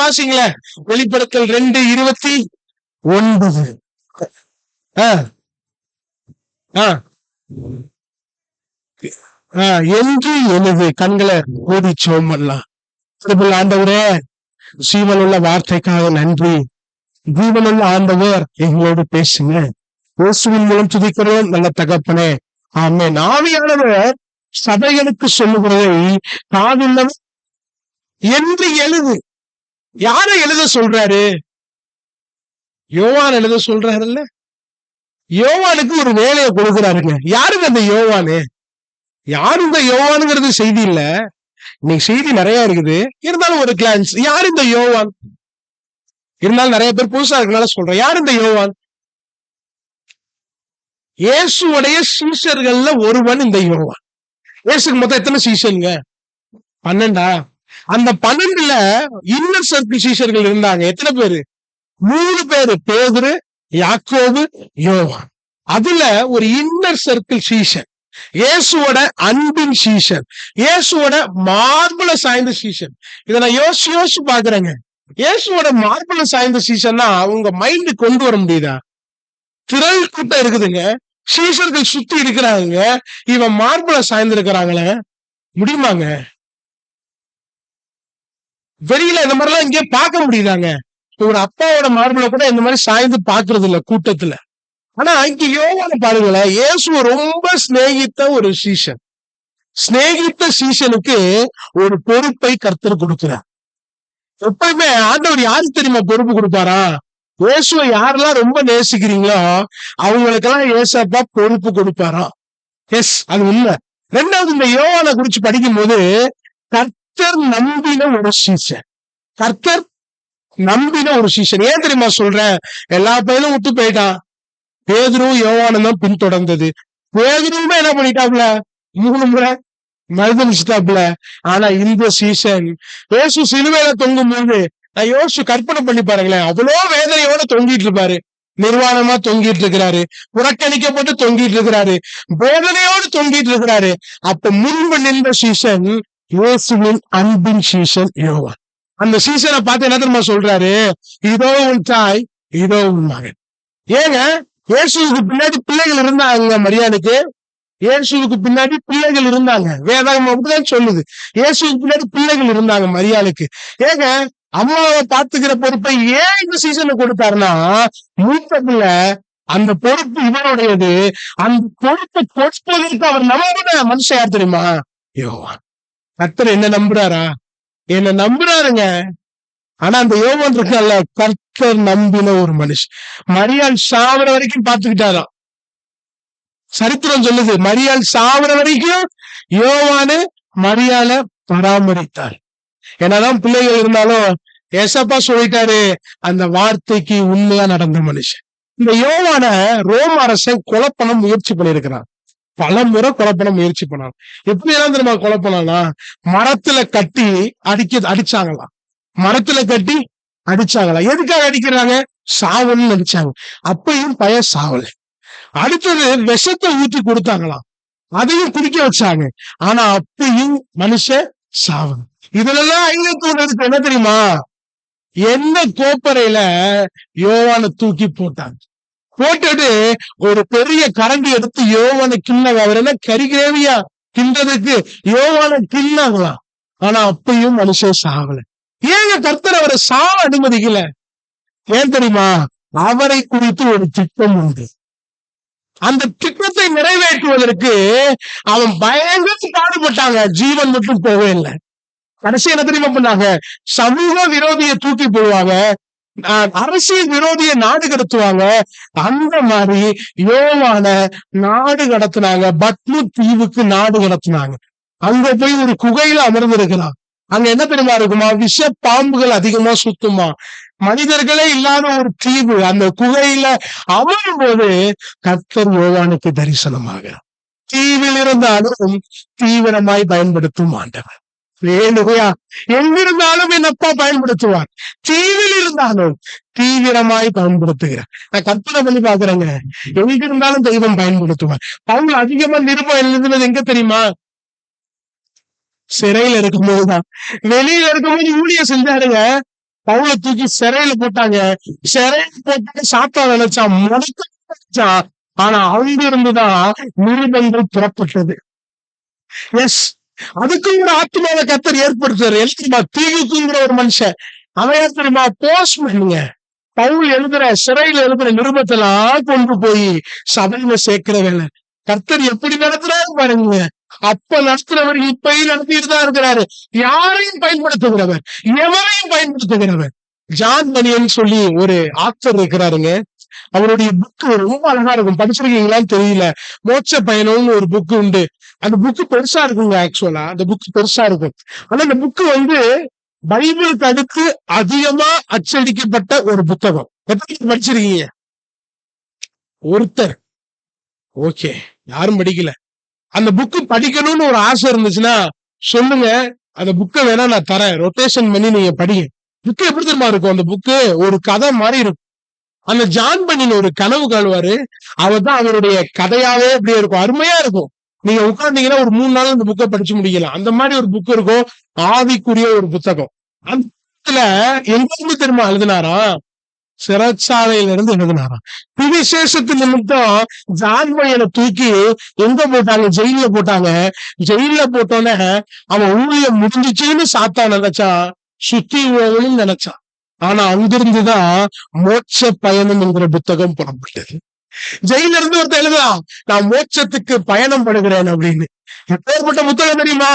வாசிங்களேன். வெளிப்படுத்தல் 2:29. என்று எழுது. கண்களை ஓடி சோமல்லாம். ஆண்டவரே, ஜீவனுள்ள வார்த்தைக்காக நன்றி. ஜீவனுள்ள ஆண்டவர் எங்களோடு பேசுங்க. இயேசுவின் மூலம் துதிக்கிறோம் நல்ல தகப்பனே, ஆமென். ஆவியானவர் சபைகளுக்கு சொல்லுகிறதை காதுள்ளவர் என்று எழுது. யாரை எழுத சொல்றாரு? யோவான் எழுத சொல்றாருல்ல. யோவானுக்கு ஒரு வேலையை கொடுக்குறாருங்க. யாருங்க அந்த யோவானு? யாரு இந்த யோவானுங்கிறது செய்தி இல்ல. இன்னைக்கு செய்தி நிறைய இருக்குது, இருந்தாலும் ஒரு கிளான்ஸ். யாரு இந்த யோவான்? இருந்தாலும் நிறைய பேர் புதுசா இருக்கனால சொல்றேன். யாரு இந்த யோவான்? இயேசுடைய சீஷர்கள்ல ஒருவன் இந்த யோவான். இயேசுக்கு மொத்தம் எத்தனை சீஷருங்க? 12. அந்த 12ல இன்னர் சர்க்கிள் சீஷர்கள் இருந்தாங்க. எத்தனை பேரு? 3 பேரு. பேதுரு, யாக்கோபு, யோவான். அதுல ஒரு இன்னர் சர்க்கிள் சீஷன், இயேசுவோட அன்பின் சீஷன், இயேசுவோட மார்புல சாய்ந்த சீஷன். இதை நான் யோசிச்சு பாக்குறேங்க. இயேசுவோட மார்புல சாய்ந்த சீஷன்னா அவங்க மைண்ட் கொண்டு வர முடியுதா? திரள் கூட்டம் இருக்குதுங்க, சீஷர்கள் சுத்தி இருக்கிறாங்க, இவன் மார்புல சாய்ந்து இருக்கிறாங்களே, முடியுமாங்க? வெளியில இந்த மாதிரி எல்லாம் இங்கே பார்க்க முடியுதாங்க? ஒரு அப்பாவோட மார்புல கூட இந்த மாதிரி சாய்ந்து பாக்குறது இல்ல கூட்டத்துல. ஆனா இங்க யோவான பாருங்களேன், இயேசு ரொம்ப சிநேகித்த ஒரு சீஷன். சிநேகித்த சீஷனுக்கு ஒரு பொறுப்பை கர்த்தர் கொடுக்கிறார். எப்பயுமே ஆண்டவர் யாருக்கு தெரியுமா பொறுப்பு கொடுப்பாரா? இயேசுவை யாரெல்லாம் ரொம்ப நேசிக்கிறீங்களோ அவங்களுக்கெல்லாம் ஏசப்பா பொறுப்பு கொடுப்பாரா? எஸ், அது உண்மை. 2வது, இந்த யோவானை குறிச்சு படிக்கும் போது கர்த்தர் நம்பின ஒரு சீஷன். கர்த்தர் நம்பின ஒரு சீஷன். ஏன் தெரியுமா சொல்றேன்? எல்லா பையனும் விட்டு போயிட்டான். பேதுரும் யோவானும் தான் பின்தொடர்ந்தது. பேதுருமே என்ன பண்ணிட்டாப்ல? 3 முறை மறுதளிச்சிட்டாப்ல. ஆனா இந்த சீசன் இயேசு சிலுவையில தொங்கும் போது நான் யோசிச்சு கற்பனை பண்ணி பாருங்களேன். அவ்வளோ வேதனையோட தொங்கிட்டு இருப்பாரு. நிர்வாணமா தொங்கிட்டு இருக்கிறாரு, புறக்கணிக்கப்பட்டு தொங்கிட்டு இருக்கிறாரு, வேதனையோடு தொங்கிட்டு இருக்கிறாரு. அப்ப முன்பு நின்ற சீசன் இயேசுவின் அன்பின் சீசன் யோவான். அந்த சீசனை பார்த்து என்ன தெரியுமா சொல்றாரு? இதோ உன் தாய், இதோ உன் மகன். ஏங்க, இயேசுவுக்கு பின்னாடி பிள்ளைகள் இருந்தாங்க. மரியாளுக்கு இயேசுவுக்கு பின்னாடி பிள்ளைகள் இருந்தாங்க. வேதாகம் அப்படிதான் சொல்லுது. இயேசுவுக்கு பின்னாடி பிள்ளைகள் இருந்தாங்க மரியாளுக்கு. ஏங்க, அம்மாவை பாத்துக்கிற பொறுப்பை ஏன் இந்த சீசனை கொடுத்தாருன்னா, மூத்த பிள்ளை, அந்த பொறுப்பு இவனுடையது. அந்த பொறுப்பை கொடுப்பதற்கு அவர் நம்பின மனுஷன் யார் தெரியுமா? யோவான். கர்த்தர் என்ன நம்புறாரா? என்ன நம்புறாருங்க. ஆனா அந்த யோவான் இருக்கல்ல, கர்த்தர் நம்பின ஒரு மனுஷன். மரியாள் சாவர வரைக்கும் பாத்துக்கிட்டாராம். சரித்திரம் சொல்லுது, மரியாள் சாவர வரைக்கும் யோவானு மரியாள பராமரித்தார். என்னதான் பிள்ளைகள் இருந்தாலும் ஏசப்பா சொல்லிட்டாரு, அந்த வார்த்தைக்கு உண்மையா நடந்த மனுஷன். இந்த யோவான ரோம அரசன் கொலை பண்ண முயற்சி பண்ணிருக்கிறான். பல முறை கொலை பண்ண முயற்சி பண்ணான். எப்படி எல்லாம் தெரியுமா கொலை பண்ணானா? மரத்துல கட்டி அடிச்சாங்களாம். மரத்துல கட்டி அடிச்சாங்களாம். எதுக்காக அடிக்கிறாங்க? சாவல்னு அடிச்சாங்க. அப்பயும் பையன் சாவல. அடுத்தது விஷத்தை ஊற்றி கொடுத்தாங்களாம், அதையும் குடிக்க வச்சாங்க. ஆனா அப்பயும் மனுஷன் சாவல. இதுலெல்லாம் ஐநூத்தி என்ன தெரியுமா? என்ன கோப்பரையில யோவானை தூக்கி போட்டாங்க. போட்டுட்டு ஒரு பெரிய கரண்டி எடுத்து யோவானை கிண்ணாங்க. அவர் என்ன கறிகிரேவியா கிண்டதுக்கு யோவானை கிண்ணாங்களாம். ஆனா அப்பயும் மனுஷன் சாவல. ஏங்க கர்த்தர் அவரை சாவ அனுமதிக்கல? ஏன் தெரியுமா? அவரை குறித்து ஒரு திட்டம் உண்டு. அந்த திட்டத்தை நிறைவேற்றுவதற்கு அவன் பயங்கர பாடுபட்டாங்க. ஜீவன் மட்டும் போவே இல்லை. கடைசி என்ன தெரியுமா பண்ணாங்க? சமூக விரோதியை தூக்கி போடுவாங்க, அரசியல் விரோதியை நாடு கடத்துவாங்க. அந்த மாதிரி யோவான நாடு கடத்தினாங்க. பத்மு தீவுக்கு நாடு கடத்தினாங்க. அங்க போய் ஒரு குகையில அமர்ந்து இருக்கலாம். அங்க என்ன தெரியுமா இருக்குமா? விஷ பாம்புகள் அதிகமா சுத்துமா. மனிதர்களே இல்லாத ஒரு தீவு. அந்த குகையில அமரும் போது கர்த்தர் யோவானுக்கு தரிசனமாக, தீவில் இருந்தாலும் தீவிரமாய் பயன்படுத்தும் ஆண்டவர். வேணுகையா, எங்கிருந்தாலும் என் அப்பா பயன்படுத்துவார். தீவில் இருந்தாலும் தீவிரமாய் பயன்படுத்துகிறார். நான் கற்பனை பண்ணி பாக்குறேங்க, எங்க இருந்தாலும் தெய்வம் பயன்படுத்துவார். அவங்க அதிகமா நிருபம் எழுதுனது எங்க தெரியுமா? சிறையில இருக்கும்போதுதான். வெளியில இருக்கும்போது ஊழியம் செஞ்சாருங்க. பவுலை தூக்கி சிறையில போட்டாங்க. சிறையில போட்டு சாத்தான் நினைச்சான், முடக்க நினைச்சான். ஆனா அங்க இருந்துதான் நிருபங்கள் புறப்பட்டது. எஸ், அதுக்கு ஒரு ஆத்மாவை கர்த்தர் ஏற்படுத்துறாரு. தெரியுமா? தீகுக்குங்கிற ஒரு மனுஷன், அவன் யார் தெரியுமா? போஸ்ட்மேனுங்க. பவுல் எழுதுற சிறையில எழுதுற நிருபத்தெல்லாம் கொண்டு போய் சபையில சேர்க்கிற வேலை. கர்த்தர் எப்படி நடத்துறாரு பாருங்க. அப்ப நடத்துறவர் இப்பயும் நடத்திட்டு தான் இருக்கிறாரு. யாரையும் பயன்படுத்துகிறவர், எவரையும் பயன்படுத்துகிறவர். ஜான் பனியன் சொல்லி ஒரு ஆத்தர் இருக்கிறாருங்க. அவருடைய புக்கு ரொம்ப அழகா இருக்கும். படிச்சிருக்கீங்களான்னு தெரியல. மோட்ச பயணம்னு ஒரு புக்கு உண்டு. அந்த புக்கு பெருசா இருக்குங்க. ஆக்சுவலா அந்த புக்கு பெருசா இருக்கும். ஆனா அந்த புக்கு பைபிளுக்கு அடுத்து அதிகமா அச்சடிக்கப்பட்ட ஒரு புத்தகம். எத்தனை பேர் படிச்சிருக்கீங்க? ஒருத்தர். ஓகே, யாரும் படிக்கல. அந்த புக்கு படிக்கணும்னு ஒரு ஆசை இருந்துச்சுன்னா சொல்லுங்க, அந்த புக்கை வேணா நான் தரேன், ரொட்டேஷன் பண்ணி நீங்க படிங்க. புக்கு எப்படி தெரியுமா இருக்கும்? அந்த புக்கு ஒரு கதை மாதிரி இருக்கும். அந்த ஜான் பனியன் ஒரு கனவு காணுவாரு. அவர் தான் அவருடைய கதையாவே அப்படியே இருக்கும். அருமையா இருக்கும். நீங்க உட்கார்ந்தீங்கன்னா ஒரு 3 நாள் அந்த புக்கை படிச்சு முடிக்கலாம். அந்த மாதிரி ஒரு புக் இருக்கும். ஆவிக்குரிய ஒரு புத்தகம். அந்த புத்தகத்துல எங்க தெரியுமா எழுதினாரா? சிறைச்சாலையில இருந்து எழுதினாராம். சுவிசேஷத்து நிமித்தம் ஜான் பனியனை தூக்கி எங்க போட்டாங்க? ஜெயில போட்டாங்க. ஜெயில போட்டோன்னே அவன் ஊழியம் முடிஞ்சிச்சுன்னு சாத்தான் நினைச்சான், சுத்தி உலகம்னு நினைச்சான். ஆனா அங்கிருந்துதான் மோட்ச பயணம் என்கிற புத்தகம் புறப்பட்டது. ஜெயில இருந்து ஒருத்தர் எழுதுறான், நான் மோட்சத்துக்கு பயணம் படுகிறேன் அப்படின்னு. எப்பேற்பட்ட புத்தகம் தெரியுமா?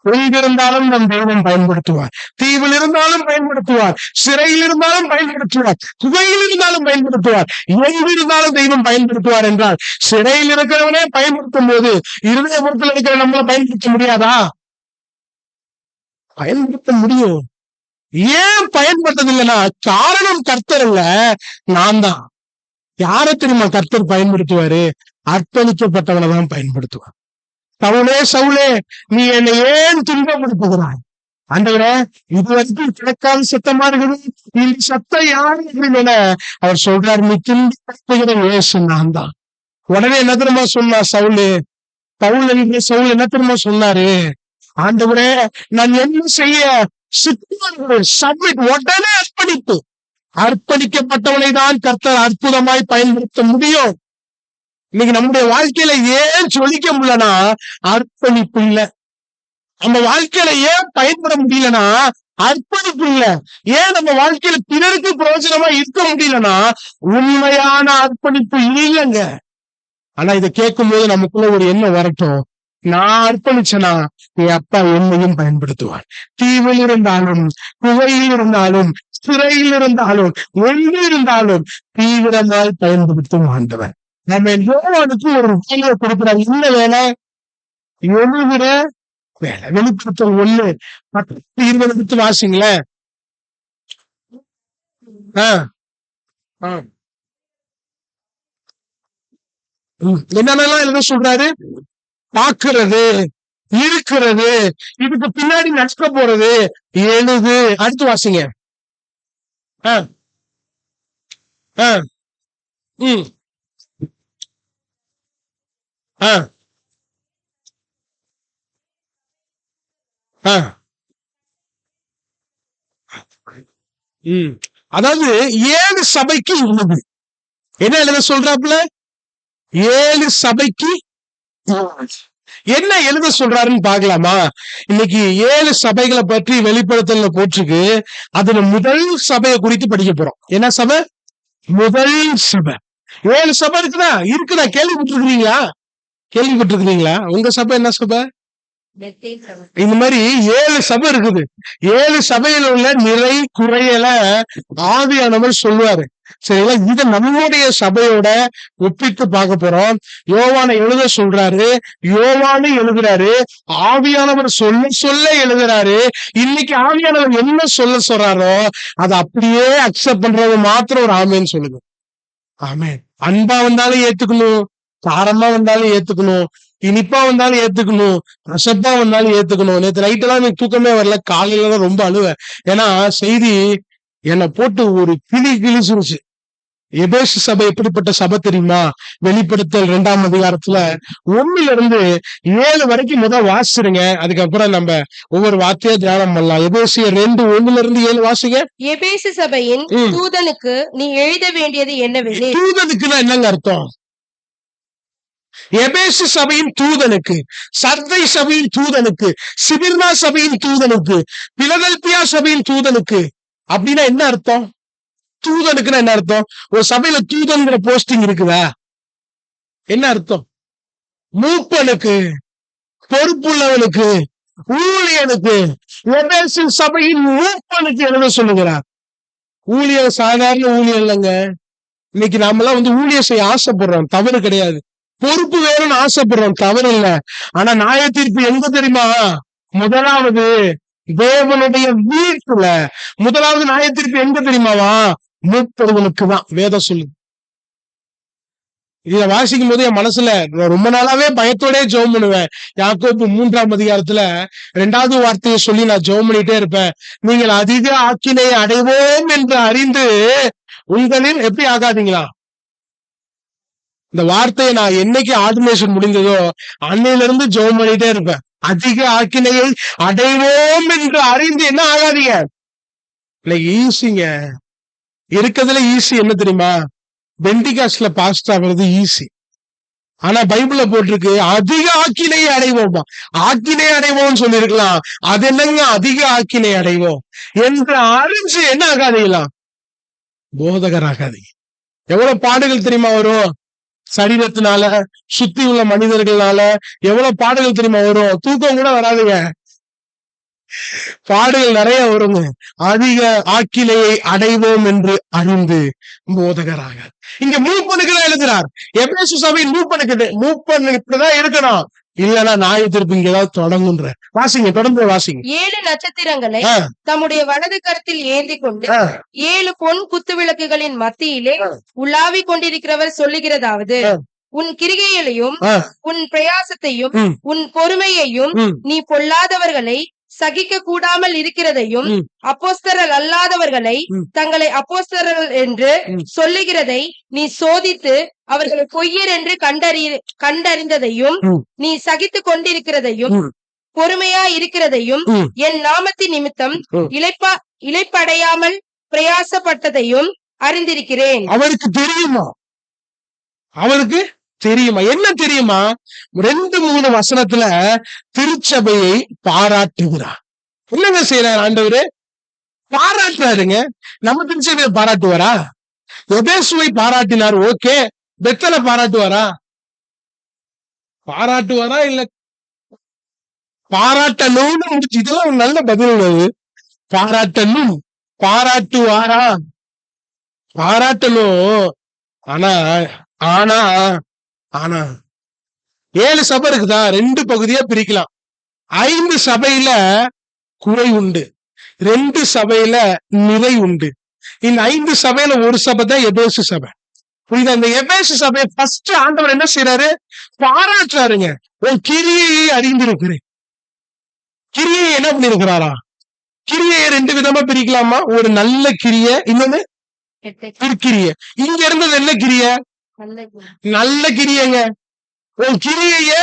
எங்கிருந்தாலும் நம் தெய்வம் பயன்படுத்துவார். தீவில் இருந்தாலும் பயன்படுத்துவார், சிறையில் இருந்தாலும் பயன்படுத்துவார், குகையில் இருந்தாலும் பயன்படுத்துவார், எங்கு இருந்தாலும் தெய்வம் பயன்படுத்துவார் என்றால், சிறையில் இருக்கிறவனே பயன்படுத்தும் போது இருதயபுரத்தில் இருக்கிற நம்மள பயன்படுத்த முடியாதா? பயன்படுத்த முடியும். ஏன் பயன்படுத்தது இல்லைன்னா காரணம் கர்த்தர் இல்ல, நான் தான். யாரை தெரியுமா கர்த்தர் பயன்படுத்துவாரு? அர்ப்பணிக்கப்பட்டவனை தான் பயன்படுத்துவார். சவுலே சவுலே, நீ என்னை ஏன் துன்பப்படுத்துகிறாய்? ஆண்டவரே, இது வரைக்கும் கிடைக்காத சத்தமா இருக்குது, இந்த சத்தம் யாரு அப்படின்னு அவர் சொல்றாரு, நீ துன்பப்படுத்துகிற இயேசு நான் தான். உடனே என்ன தெரியுமா சொன்னா சவுலு? சவுல் என்ன தெரியுமா சொன்னாரு? ஆண்டவரே, நான் என்ன செய்ய? சப்மிட். உடனே அர்ப்பணிப்பு. அர்ப்பணிக்கப்பட்டவனை தான் கர்த்தர் அற்புதமாய் பயன்படுத்த முடியும். இன்னைக்கு நம்முடைய வாழ்க்கையில ஏன் சொல்லிக்க முடியலன்னா அர்ப்பணிப்பு இல்ல. நம்ம வாழ்க்கையில ஏன் பயன்பட முடியலன்னா அர்ப்பணிப்பு இல்ல. ஏன் நம்ம வாழ்க்கையில பிறருக்கு பிரயோஜனமா இருக்க முடியலன்னா உண்மையான அர்ப்பணிப்பு இல்லைங்க. ஆனா இதை கேட்கும் போது நமக்குள்ள ஒரு எண்ணம் வரட்டும், நான் அர்ப்பணிச்சனா என் அப்பா என்னையும் பயன்படுத்துவார். தீவில் இருந்தாலும், குகையில் இருந்தாலும், சிறையில் இருந்தாலும், எங்கு இருந்தாலும் தீவிரமாய் பயன்படுத்தும் ஆண்டவர். நம்ம யோவானுக்கு ஒரு வேலையை கொடுக்கிறார். என்ன வேலை? எழுதுகிற வேலை. வெளிப்படுத்தல் 1:10-20 எடுத்து வாசிங்களேன். என்னென்னலாம் எழுத சொல்றாரு? பாக்குறது, இருக்கிறது, இதுக்கு பின்னாடி நடக்க போறது எழுது. அடுத்து வாசிங்க. அதாவது 7 சபைக்கு உள்ளது. என்ன எழுத சொல்றாப்புல? 7 சபைக்கு என்ன எழுத சொல்றாருன்னு பாக்கலாமா? இன்னைக்கு 7 சபைகளை பற்றி வெளிப்படுத்தல போட்டிருக்கு. அதுல முதல் சபையை குறித்து படிக்க போறோம். என்ன சபை? முதல் சபை. 7 சபை இருக்குதா? கேள்விப்பட்டிருக்கிறீங்களா? உங்க சபை என்ன சபை? இந்த மாதிரி 7 சபை இருக்குது. 7 சபையில உள்ள நிறை குறையல ஆவியானவர் சொல்லுவாரு. சரிங்களா? இத நம்முடைய சபையோட ஒப்பிட்டு பார்க்க போறோம். யோவானை எழுத சொல்றாரு, யோவானு எழுதுறாரு, ஆவியானவர் சொல்ல சொல்ல எழுதுறாரு. இன்னைக்கு ஆவியானவர் என்ன சொல்ல சொல்றாரோ அதை அப்படியே அக்செப்ட் பண்றது மாத்திரம் ஒரு ஆமேன்னு சொல்லுங்க. ஆமே. அன்பா வந்தாலும் ஏத்துக்கணும், காரமா வந்தாலும் ஏத்துக்கணும், இனிப்பா வந்தாலும் ஏத்துக்கணும், ரசப்பா வந்தாலும் ஏத்துக்கணும். நேற்று நைட் எல்லாம் எனக்கு தூக்கமே வரல. காலையில தான் ரொம்ப அழுவேன். ஏன்னா செய்தி என்னை போட்டு ஒரு கிழிச்சிருச்சு. எபேசு சபை எப்படிப்பட்ட சபை தெரியுமா? வெளிப்படுத்தல் 2ஆம் அதிகாரத்துல 1-7 வரைக்கும் முதல் வாசிருங்க. அதுக்கப்புறம் நம்ம ஒவ்வொரு வார்த்தையா தியானம் பண்ணலாம். எபேசியர் 2:1-7 வாசிங்க. எபேசு சபையின் தூதனுக்கு நீ எழுத வேண்டியது என்னவெனில். தூதனுக்குன்னா என்னங்க அர்த்தம்? எபேசு சபையின் தூதனுக்கு, சர்தை சபையின் தூதனுக்கு, சிபிர்னா சபையின் தூதனுக்கு, பிலதெல்பியா சபையின் தூதனுக்கு அப்படின்னா என்ன அர்த்தம்? தூதனுக்குன்னா என்ன அர்த்தம்? ஒரு சபையில தூதன்கிற போஸ்டிங் இருக்குதா? என்ன அர்த்தம்? மூப்பனுக்கு, பொறுப்புள்ளவனுக்கு, ஊழியனுக்கு, எபேசு சபையின் மூப்பனுக்கு எழுத சொல்லுகிறார். ஊழியர் சாதாரண ஊழியர் இல்லைங்க. இன்னைக்கு நாமெல்லாம் ஊழியர் செய்ய ஆசைப்படுறோம், தவறு கிடையாது. பொறுப்பு வேணும்னு ஆசைப்படுறோம், தவறு இல்லை. ஆனா நியாய தீர்ப்பு எங்க தெரியுமா? முதலாவது தேவனுடைய வீட்டுல. முதலாவது நியாய தீர்ப்பு எங்க தெரியுமாவா? மூப்பர்களுக்கு தான் வேதம் சொல்லுது. இத வாசிக்கும் போது என் மனசுல ரொம்ப நாளாவே பயத்தோடே ஜெபம் பண்ணுவேன். யாக்கோபு 3ஆம் அதிகாரத்துல 2வது வார்த்தையை சொல்லி நான் ஜெபம் பண்ணிட்டே இருப்பேன். நீங்கள் அதிக ஆக்கினை அடைவோம் என்று அறிந்து உங்களில் எப்படி ஆகாதீங்களா? இந்த வார்த்தையை நான் என்னைக்கு ஆர்டினேஷன் முடிந்ததோ அன்னையில இருந்து ஜெபம் பண்ணிட்டே இருப்பேன். அதிக ஆக்கினையை அடைவோம் என்று அறிந்து என்ன ஆகாதீங்க. ஈஸிங்க இருக்கிறதுல ஈஸி என்ன தெரியுமா? பெண்டிகாஸ்ட்ல பாஸ்ட் ஆகிறது ஈஸி. ஆனா பைபிள்ல போட்டிருக்கு அதிக ஆக்கினையை அடைவோம். ஆக்கினை அடைவோம்னு சொல்லிருக்கலாம். அது என்னங்க அதிக ஆக்கினை அடைவோம் என்று அறிஞ்சு என்ன ஆகாதீங்களா? போதகர் ஆகாதீங்க. எவ்வளவு பாடுகள் தெரியுமா வரும்? சரீரத்தினால, சுத்தி உள்ள மனிதர்களால எவ்வளவு பாடுகள் தெரியுமா வரும்? தூக்கம் கூட வராதுங்க. பாடுகள் நிறைய வருங்க. அதிக ஆக்கினையை அடைவோம் என்று அறிந்து போதகராக. இங்க மூப்பனுக்கு தான் எழுதுறார். எபேசு சபையின் மூப்பன் இப்படிதான் இருக்கணும், இல்லன்னா நியாய தீர்ப்பு இங்க ஏதாவது தொடங்குன்ற. வாசிங்க, தொடர்ந்து வாசிங்க. 7 நட்சத்திரங்களை தம்முடைய வலது கரத்தில் ஏந்தி கொண்டு 7 பொன் குத்து விளக்குகளின் மத்தியிலே உலாவிக் கொண்டிருக்கிறவர் சொல்லுகிறதாவது, உன் கிரிகைகளையும் உன் பிரயாசத்தையும் உன் பொறுமையையும் நீ பொல்லாதவர்களை சகிக்க கூடாமல் இருக்கிறதையும் அப்போஸ்தலர் அல்லாதவர்களை தங்களை அப்போஸ்தலர்கள் என்று சொல்லுகிறதை நீ சோதித்து அவர்களை பொய்யர் என்று கண்டறிந்ததையும் நீ சகித்து கொண்டிருக்கிறதையும் பொறுமையா இருக்கிறதையும் என் நாமத்தின் நிமித்தம் இளைப்படையாமல் பிரயாசப்பட்டதையும் அறிந்திருக்கிறேன். அவருக்கு தெரியுமா? அவருக்கு தெரியுமா? என்ன தெரியுமா? 2-3 வசனத்துல திருச்சபையை பாராட்டுகிறார். என்னங்க செய்யறாரு ஆண்டவரு? பாராட்டுறாருங்க. நம்ம திருச்சபையை பாராட்டுவாரா? எபேசுவை பாராட்டினார், ஓகே. பெத்தலை பாராட்டுவாரா? பாராட்டுவாரா? இல்ல பாராட்டணும்னு முடிச்சு. இதெல்லாம் ஒரு நல்ல பதில். பாராட்டணும், பாராட்டுவாரா? பாராட்டணும். ஆனா ஆனா ஆனா 7 சபை இருக்குதா? 2 பகுதியா பிரிக்கலாம். 5 சபையில குறை உண்டு, 2 சபையில நிறை உண்டு. இந்த 5 சபையில ஒரு சபை தான் எபேசு சபை. புரியுதா? இந்த எபேசு சபையை ஃபர்ஸ்ட் ஆண்டவர் என்ன செய்யறாரு? பாராட்டுறாருங்க. ஒரு கிரியையை அறிந்திருக்கிறேன். கிரியை என்ன பண்ணிருக்கிறாரா? கிரியை 2 விதமா பிரிக்கலாமா? ஒரு நல்ல கிரியை, இன்னொன்னு கிரியை. இங்க இருந்தது என்ன கிரியை? நல்ல கிரியைங்க. உன் கிரியைய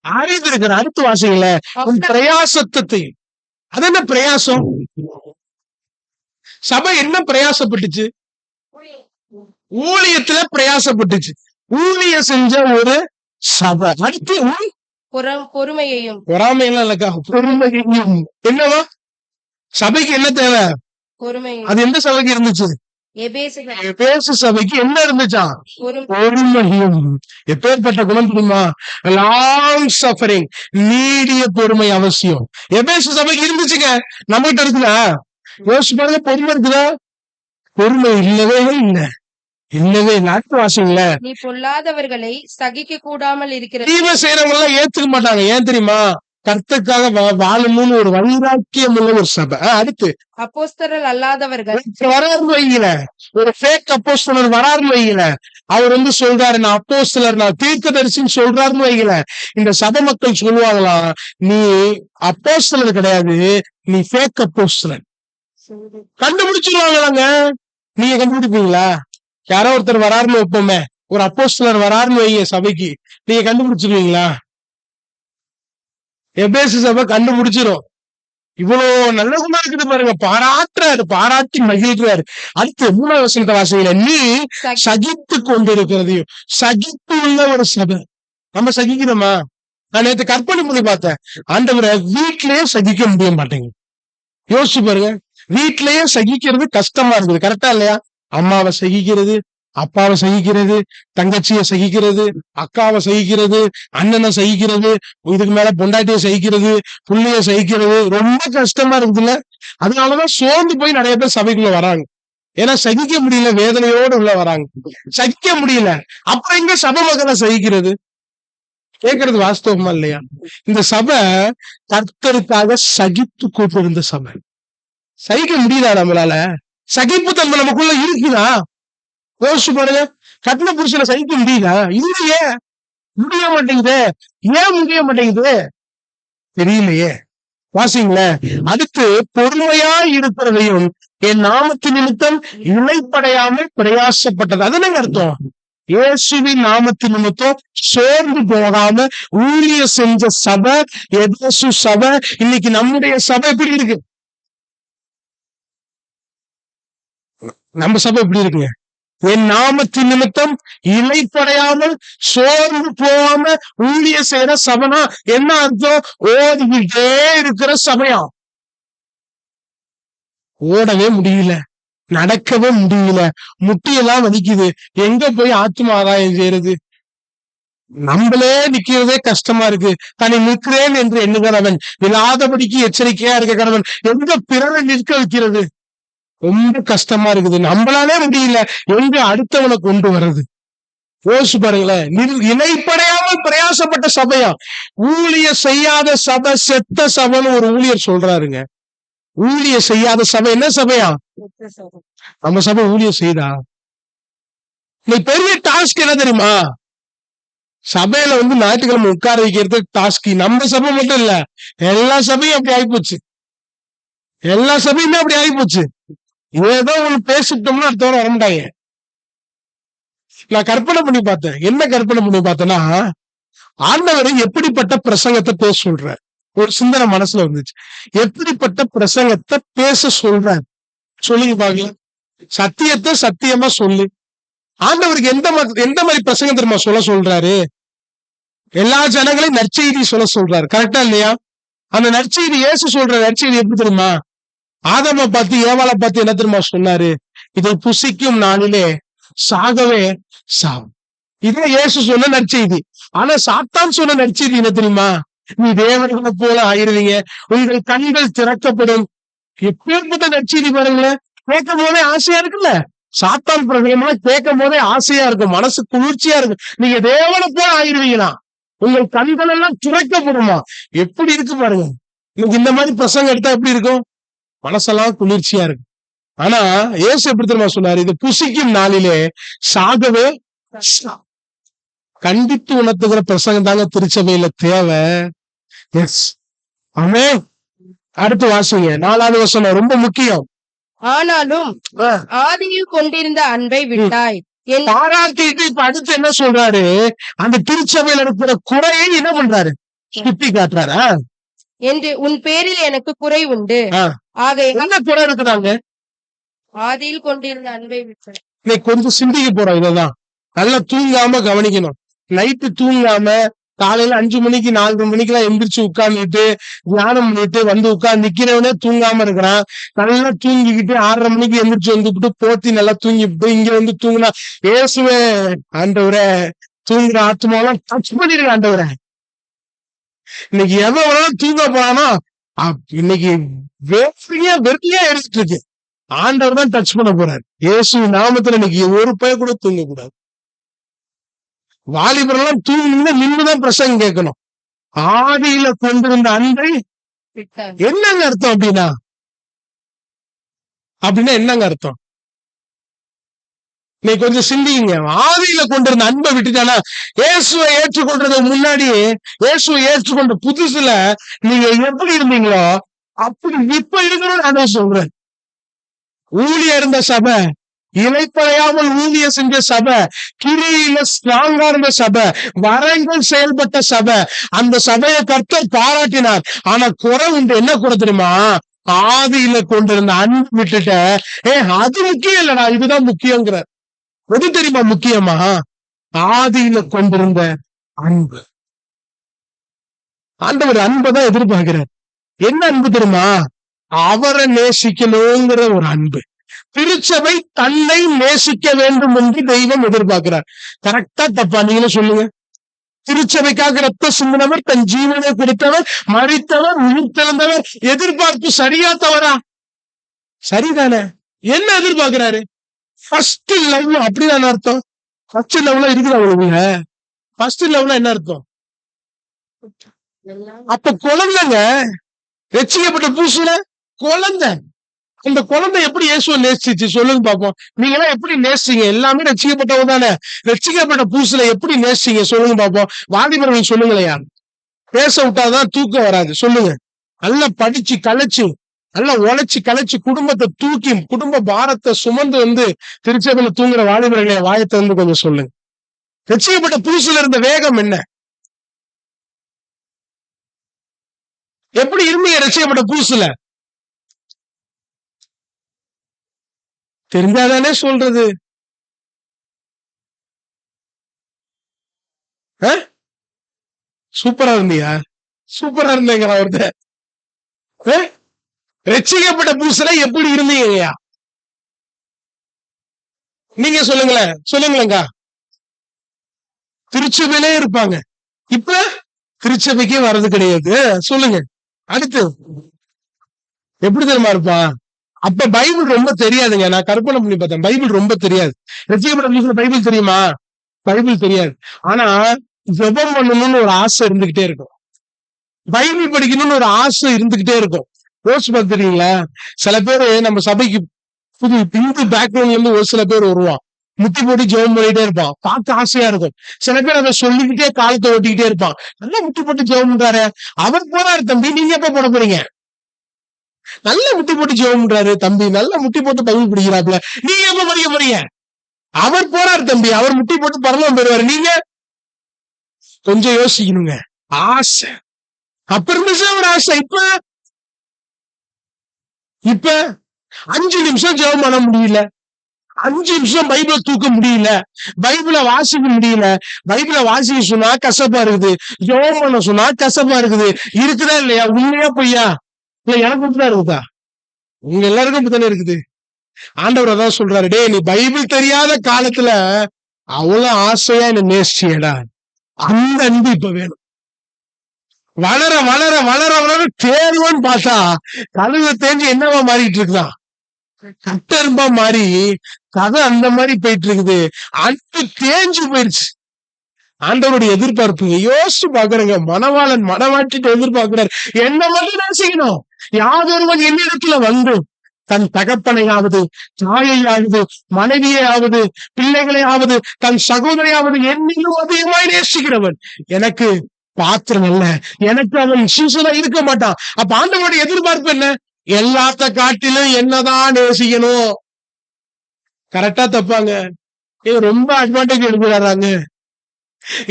அறிந்திருக்கிற. அடுத்து வாசிங்கள, உன் பிரயாசத்தை. அது என்ன பிரயாசம்? சபை என்ன பிரயாசப்பட்டுச்சு? ஊழியத்துல பிரயாசப்பட்டுச்சு. ஊழியம் செஞ்ச ஒரு சபை. அடுத்து பொறுமையையும். பொறாமையெல்லாம் இல்லக்கா, பொறுமையையும். என்னவா சபைக்கு என்ன தேவை? அது எந்த சபைக்கு இருந்துச்சு? எபேசு சபைக்கு என்ன இருந்துச்சா? பொறுமையும். எப்பேற்பட்ட குணம் தெரியுமா? லாங் சஃபரிங், நீடிய பொறுமை அவசியம். எபேசு சபைக்கு இருந்துச்சுங்க. நம்மகிட்ட இருக்குதா? யோசிச்சு பாருங்க, பொறுமை இருக்குதா? பொறுமை இல்லவே இல்லை, இல்லவே. நாட்டு வாசிங்கள, நீ பொல்லாதவர்களை சகிக்க கூடாமல் இருக்கிற. தீமை செய்யறவங்க எல்லாம் ஏத்துக்க மாட்டாங்க. ஏன் தெரியுமா? கர்த்தருக்காக வாழணும்னு ஒரு வைராக்கியம் உள்ள ஒரு சபை. அடுத்து அப்போஸ்தலர் அல்லாதவர்கள் வராருன்னு வைக்கல, ஒரு ஃபேக் அப்போஸ்தலர் வராருன்னு வைக்கல. அவர் சொல்றாரு, நான் அப்போஸ்தலர், நான் தீர்க்கதரிசின்னு சொல்றாருன்னு வைக்கல. இந்த சபை மக்கள் சொல்லுவாங்களாம், நீ அப்போஸ்தலர் கிடையாது, நீ ஃபேக் அப்போஸ்தலர். கண்டுபிடிச்சிருவாங்களாங்க. நீங்க கண்டுபிடிப்பீங்களா? யாரோ ஒருத்தர் வராருன்னு வைப்போமே, ஒரு அப்போஸ்தலர் வராருன்னு வைங்க சபைக்கு, நீங்க கண்டுபிடிச்சிருவீங்களா? எபேசு சபை கண்டுபிடிச்சிரும். இவ்வளவு நல்ல குணம் இருக்குது பாருங்க, பாராட்டுறாரு, பாராட்டி மகிழ்றாரு. அடுத்து 3வது வசனத்தை வாசிங்கள, நீ சகித்து கொண்டிருக்கிறதையும். சகித்து உள்ள ஒரு சபை. நம்ம சகிக்கிறோமா? நான் நேற்று கற்பனை பண்ணி பார்த்தேன். ஆண்டவரை வீட்டிலேயே சகிக்க முடிய மாட்டேங்குது. யோசிச்சு பாருங்க, வீட்டிலேயே சகிக்கிறது கஷ்டமா இருக்குது. கரெக்டா இல்லையா? அம்மாவை சகிக்கிறது, அப்பாவை சகிக்கிறது, தங்கச்சியை சகிக்கிறது, அக்காவை சகிக்கிறது, அண்ணனை சகிக்கிறது, இதுக்கு மேல பொண்டாட்டியை சகிக்கிறது, புள்ளைய சகிக்கிறது, ரொம்ப கஷ்டமா இருக்குதுல்ல. அதனாலதான் சோர்ந்து போய் நிறைய பேர் சபைக்குள்ள வராங்க. ஏன்னா சகிக்க முடியல, வேதனையோடு உள்ள வராங்க. சகிக்க முடியல, அப்புறம் எங்க சபை மக்களை சகிக்கிறது? கேட்கறது வாஸ்தவமா இல்லையா? இந்த சபை கர்த்தருக்காக சகித்து கொண்டிருந்த சபை. சகிக்க முடியுதா நம்மளால? சகிப்பு தன்மை நமக்குள்ள இருக்குதா? யோசிச்சு பாருங்க. கட்டின புருஷனை சகிக்க முடியுதா? இல்லையே, முடிய மாட்டேங்குது. ஏன் முடிய மாட்டேங்குது தெரியலையே. வாசிங்களேன். அடுத்து, பொறுமையா இருக்கிறதையும் என் நாமத்து நிமித்தம் இழைப்படையாமல் பிரயாசப்பட்டது. அது என்னங்க அர்த்தம்? இயேசுவின் நாமத்து நிமித்தம் சோர்ந்து போகாம ஊழிய செஞ்ச சபை எபேசு சபை. இன்னைக்கு நம்முடைய சபை எப்படி இருக்கு? நம்ம சபை எப்படி இருக்குங்க? என் நாமத்தின் நிமித்தம் இழைப்படையாமல் சோர்ந்து போகாம ஊழிய செய்யற சபைனா என்ன அர்த்தம்? ஓடிக்கிட்டே இருக்கிற சபையா? ஓடவே முடியல, நடக்கவே முடியல, முட்டியெல்லாம் வலிக்குது. எங்க போய் ஆத்தும ஆதாயம் செய்யறது? நம்மளே நிக்கிறதே கஷ்டமா இருக்கு. தன்னை நிற்கிறேன் என்று எண்ணுகிறவன் விழாதபடிக்கு எச்சரிக்கையா இருக்க கடவன். எங்க பிறரை நிற்க வைக்கிறது? ரொம்ப கஷ்டமா இருக்குது. நம்மளாலே முடியல, எங்க அடுத்தவனை கொண்டு வர்றது? யோசிச்சு பாருங்களேன். இணைப்படையாமல் பிரயாசப்பட்ட சபையா? ஊழிய செய்யாத சபை செத்த சபைன்னு ஒரு ஊழியர் சொல்றாருங்க. ஊழிய செய்யாத சபை என்ன சபையா? நம்ம சபை ஊழிய செய்தா? நீ பெரிய டாஸ்க் என்ன தெரியுமா? சபையில ஞாயிற்றுக்கிழமை உட்கார வைக்கிறது டாஸ்க். நம்ம சபை மட்டும் இல்ல, எல்லா சபையும் அப்படி ஆயிப்போச்சு. எல்லா சபையுமே அப்படி ஆயிப்போச்சு. ஏதோ ஒண்ணு பேசிட்டோம்னா அடுத்தவரை வரமாட்டாங்க. நான் கற்பனை பண்ணி பார்த்தேன். என்ன கற்பனை பண்ணி பார்த்தேன்னா, ஆண்டவர் எப்படிப்பட்ட பிரசங்கத்தை பேச சொல்றார்? ஒரு சிந்தனை மனசுல வந்துச்சு. எப்படிப்பட்ட பிரசங்கத்தை பேச சொல்றார் சொல்லுங்க பாக்கலாம். சத்தியத்தை சத்தியமா சொல்லு. ஆண்டவருக்கு எந்த மாதிரி பிரசங்கம் தெரியுமா சொல்ல சொல்றாரு? எல்லா ஜனங்களையும் நற்செய்தி சொல்ல சொல்றாரு. கரெக்டா இல்லையா? அந்த நற்செய்தி இயேசு சொல்ற நற்செய்தி எப்படி தெரியுமா? ஆதாமை பார்த்து ஏவாளை பார்த்து என்ன தெரியுமா சொன்னாரு? இதை புசிக்கும் நாளிலே சாகவே சாவும். இதே இயேசு சொன்ன நற்செய்தி. ஆனா சாத்தான் சொன்ன நற்செய்தி என்ன தெரியுமா? நீ தேவர்களை போல ஆயிருவீங்க, உங்கள் கண்கள் திறக்கப்படும். எப்பேற்பட்ட நற்செய்தி பாருங்களேன். கேட்கும் போதே ஆசையா இருக்குல்ல? சாத்தான் பிரசங்கமா கேட்கும் போதே ஆசையா இருக்கும், மனசு குளிர்ச்சியா இருக்கும். நீங்க தேவனை போல ஆயிருவீங்களா, உங்கள் கண்கள் எல்லாம் திறக்கப்படுமா. எப்படி இருக்கு பாருங்க. இன்னைக்கு இந்த மாதிரி பிரசங்கம் எடுத்தா எப்படி இருக்கும்? மனசெல்லாம் குளிர்ச்சியா இருக்கு. ஆனா இயேசு எப்படி தெரியுமா சொன்னாரு? இது புசிக்கும் நாளிலே சாகவே கண்டித்து உணர்த்துகிற பிரசங்கம் தாங்க திருச்சபையில தேவை. எஸ், ஆமென். அடுத்து வாசிங்க 4வது வசனம், ரொம்ப முக்கியம். ஆனாலும் ஆதியில் கொண்டிருந்த அன்பை விட்டாய். பாராட்டிட்டு இப்ப அடுத்து என்ன சொல்றாரு? அந்த திருச்சபையில இருக்கிற குறையை என்ன பண்றாரு? சுட்டி காட்டுறாரா? என்று உன் பேரில் எனக்கு குறை உண்டு. ஆக என்ன குறை இருக்கிறாங்க? ஆதியில் கொண்டிருந்த அன்பை விட்டாய். இன்னைக்கு கொஞ்சம் சிந்திக்க போறோம். இததான் நல்லா தூங்காம கவனிக்கணும். நைட்டு தூங்காம காலையில 5 மணிக்கு 4 மணிக்கெல்லாம் எந்திரிச்சு உட்கார்ந்துட்டு தியானம் பண்ணிட்டு உட்கார்ந்து நிக்கிறவனே தூங்காம இருக்கிறான். நல்லா தூங்கிக்கிட்டு 6:30 மணிக்கு எந்திரிச்சு வந்துட்டு போத்தி நல்லா தூங்கிட்டு இங்க தூங்கினா, இயேசுவே ஆண்டவரே தூங்குற ஆத்மாவெல்லாம் டச் பண்ணிருக்க ஆண்டவரே. இன்னைக்கு எவ்வளவு தூங்க போறானோ இன்னைக்கு வெறுமையா எடுத்துட்டு இருக்கு. ஆண்டவர் தான் டச் பண்ண போறாரு. இயேசு நாமத்துல இன்னைக்கு ஒரு பைய கூட தூங்க கூடாது. வாலிபரெல்லாம் தூங்கினா நின்றுதான் பிரசங்கம் கேட்கணும். ஆதியில கொண்டிருந்த அன்பை என்னங்க அர்த்தம்? அப்படின்னா என்னங்க அர்த்தம்? நீ கொஞ்சம் சிந்திங்க. ஆதியில கொண்டிருந்த அன்பை விட்டுட்டானா? இயேசுவை ஏற்றுக்கொண்டதுக்கு முன்னாடி, இயேசுவை ஏற்றுக்கொண்ட புதுசுல நீங்க எப்படி இருந்தீங்களோ அப்படி இப்ப இருக்கணும்னு நான் சொல்றேன். ஊழிய இருந்த சபை இலைப்பறையாமல் ஊழிய செஞ்ச சபை, கிரியில ஸ்ட்ராங்கா இருந்த சபை, வரங்கள் செயல்பட்ட சபை. அந்த சபையை கர்த்தர் பாராட்டினார். ஆனா குறை உண்டு. என்ன குறை தெரியுமா? ஆதியில கொண்டிருந்த அன்பு விட்டுட்ட. அது முக்கியம் இல்லடா, இதுதான் முக்கியங்கிறார். எது தெரியுமா முக்கியமா? ஆதியில கொண்டிருந்த அன்பு. ஆண்டவர் அன்பைதான் எதிர்பார்க்கிறார். என்ன அன்பு தெரியுமா? அவரை நேசிக்கணுங்கிற ஒரு அன்பு. திருச்சபை தன்னை நேசிக்க வேண்டும் என்று தெய்வம் எதிர்பார்க்கிறார். கரெக்டா தப்பா நீங்களும் சொல்லுங்க. திருச்சபைக்காக ரத்த சிந்தினவர், தன் ஜீவனை கொடுத்தவர், மரித்தவர், உயிர்த்தெழுந்தவர். எதிர்பார்ப்பு சரியா தவறா? சரிதானே? என்ன எதிர்பார்க்கிறாரு? First love. அப்படிதான் அர்த்தம். ஃபர்ஸ்ட் லவ்ல இருக்குது அவங்களுக்கு. ஃபர்ஸ்ட் லவ்ல என்ன அர்த்தம்? அப்ப குழந்தைங்க, ரட்சிக்கப்பட்ட புதுசுல குழந்தை. இந்த குழந்தை எப்படி இயேசுவை நேசிச்சு சொல்லுங்க பாப்போம். நீங்க எல்லாம் எப்படி நேசிங்க? எல்லாமே ரட்சிக்கப்பட்டவங்க தானே. ரட்சிக்கப்பட்ட புதுசுல எப்படி நேசிங்க சொல்லுங்க பாப்போம். வாலிபர்கள் சொல்லுங்களையா. பேச விட்டாதான் தூக்கம் வராது. சொல்லுங்க. நல்லா படிச்சு கலைச்சு, நல்லா உழைச்சு கலைச்சு, குடும்பத்தை தூக்கி, குடும்ப பாரத்தை சுமந்து வந்து திருச்சபையில தூங்குற வாலிபர்களை வாயத்தை வந்து கொஞ்சம் சொல்லுங்க. ரட்சிக்கப்பட்ட புதுசுல இருந்த வேகம் என்ன? எப்படி இருந்தீங்க ரட்சிக்கப்பட்ட புதுசுல? தெரிஞ்சாதானே சொல்றது. சூப்பரா இருந்தியா? சூப்பரா இருந்தேங்கிற ஒருத்த. ரட்சிக்கப்பட்ட புதுசுல எப்படி இருந்தீங்கய்யா? நீங்க சொல்லுங்களேன், சொல்லுங்களேங்க. திருச்சபையிலே இருப்பாங்க. இப்ப திருச்சபைக்கே வர்றது கிடையாது. சொல்லுங்க. அடுத்து எப்படி தெரியுமா இருப்பா? அப்ப பைபிள் ரொம்ப தெரியாதுங்க. நான் கற்பனை பண்ணி பார்த்தேன். பைபிள் ரொம்ப தெரியாது. ரட்சிக்கப்பட்ட புதுசுல பைபிள் தெரியுமா? பைபிள் தெரியாது. ஆனா ஜெபம் பண்ணணும்னு ஒரு ஆசை இருந்துகிட்டே இருக்கும். பைபிள் படிக்கணும்னு ஒரு ஆசை இருந்துகிட்டே இருக்கும். யோசிச்சு பார்த்துறீங்களா? சில பேரு நம்ம சபைக்கு புது இந்து பேக்ரவுண்ட்ல இருந்து ஒரு சில பேர் வருவான். முட்டி போட்டு ஜெபம் பண்ணிட்டே இருப்பான். பார்க்க ஆசையா இருக்கும். சில பேர் அதை சொல்லிக்கிட்டே காலத்தை ஓட்டிக்கிட்டே இருப்பான். நல்லா முட்டி போட்டு ஜெபம் பண்றாரு. அவர் போறாரு தம்பி, நீங்க எப்ப போட போறீங்க? நல்லா முட்டி போட்டு ஜெபம் பண்றாரு தம்பி, நல்லா முட்டி போட்டு பைபிள் படிக்கிறாப்புல, நீங்க எப்ப படிக்க போறீங்க? அவர் போறாரு தம்பி, அவர் முட்டி போட்டு பரலோகம் போயிடுவாரு. நீங்க கொஞ்சம் யோசிக்கணுங்க. ஆசை அப்ப இருந்துச்சு ஒரு ஆசை. இப்ப 5 நிமிஷம் ஜெபம் பண்ண முடியல, 5 நிமிஷம் பைபிளை தூக்க முடியல, பைபிளை வாசிக்க முடியல. பைபிளை வாசிக்க சொன்னா கசப்பா இருக்குது, ஜெபம் பண்ண சொன்னா கசப்பா இருக்குது. இருக்குதா இல்லையா? உண்மையா பொய்யா? இல்ல எனக்கு மட்டும்தான் இருக்குதா? உங்க எல்லாருக்கும் இப்பதானே இருக்குது. ஆண்டவர் அதான் சொல்றாரு, டே நீ பைபிள் தெரியாத காலத்துல அவ்வளவு ஆசையா என்ன நேசியடா. அந்த அன்பு இப்ப வேணும். வளர வளர வளர வளர தேர்வான்னு பார்த்தா கழுத தேஞ்சு என்னவா மாறிட்டு இருக்குதான்? கட்டரும்பா மாறி கதை அந்த மாதிரி போயிட்டு இருக்குது. அன்பு தேஞ்சு போயிடுச்சு. ஆண்டவருடைய எதிர்பார்ப்பு யோசிச்சு பாக்குறேங்க. மணவாளன் மணவாட்டிட்டு எதிர்பார்க்கிறார், என்ன மட்டும் நேசிக்கணும். யாதொருவன் என்னிடத்துல வந்து தன் தகப்பனையாவது, தாயையாவது, மனைவியாவது, பிள்ளைகளையாவது, தன் சகோதரியாவது என்னிலும் அதிகமாய் நேசிக்கிறவன் எனக்கு பாத்திரம் அல்ல, எனக்கு அவன் சீசனா இருக்க மாட்டான். அப்ப ஆண்டவருடைய எதிர்பார்ப்பு என்ன? எல்லாத்த காட்டிலும் என்னதான் நேசிக்கணும். கரெக்டா தப்பாங்க? ரொம்ப அட்வான்டேஜ் எடுக்கிறாங்க.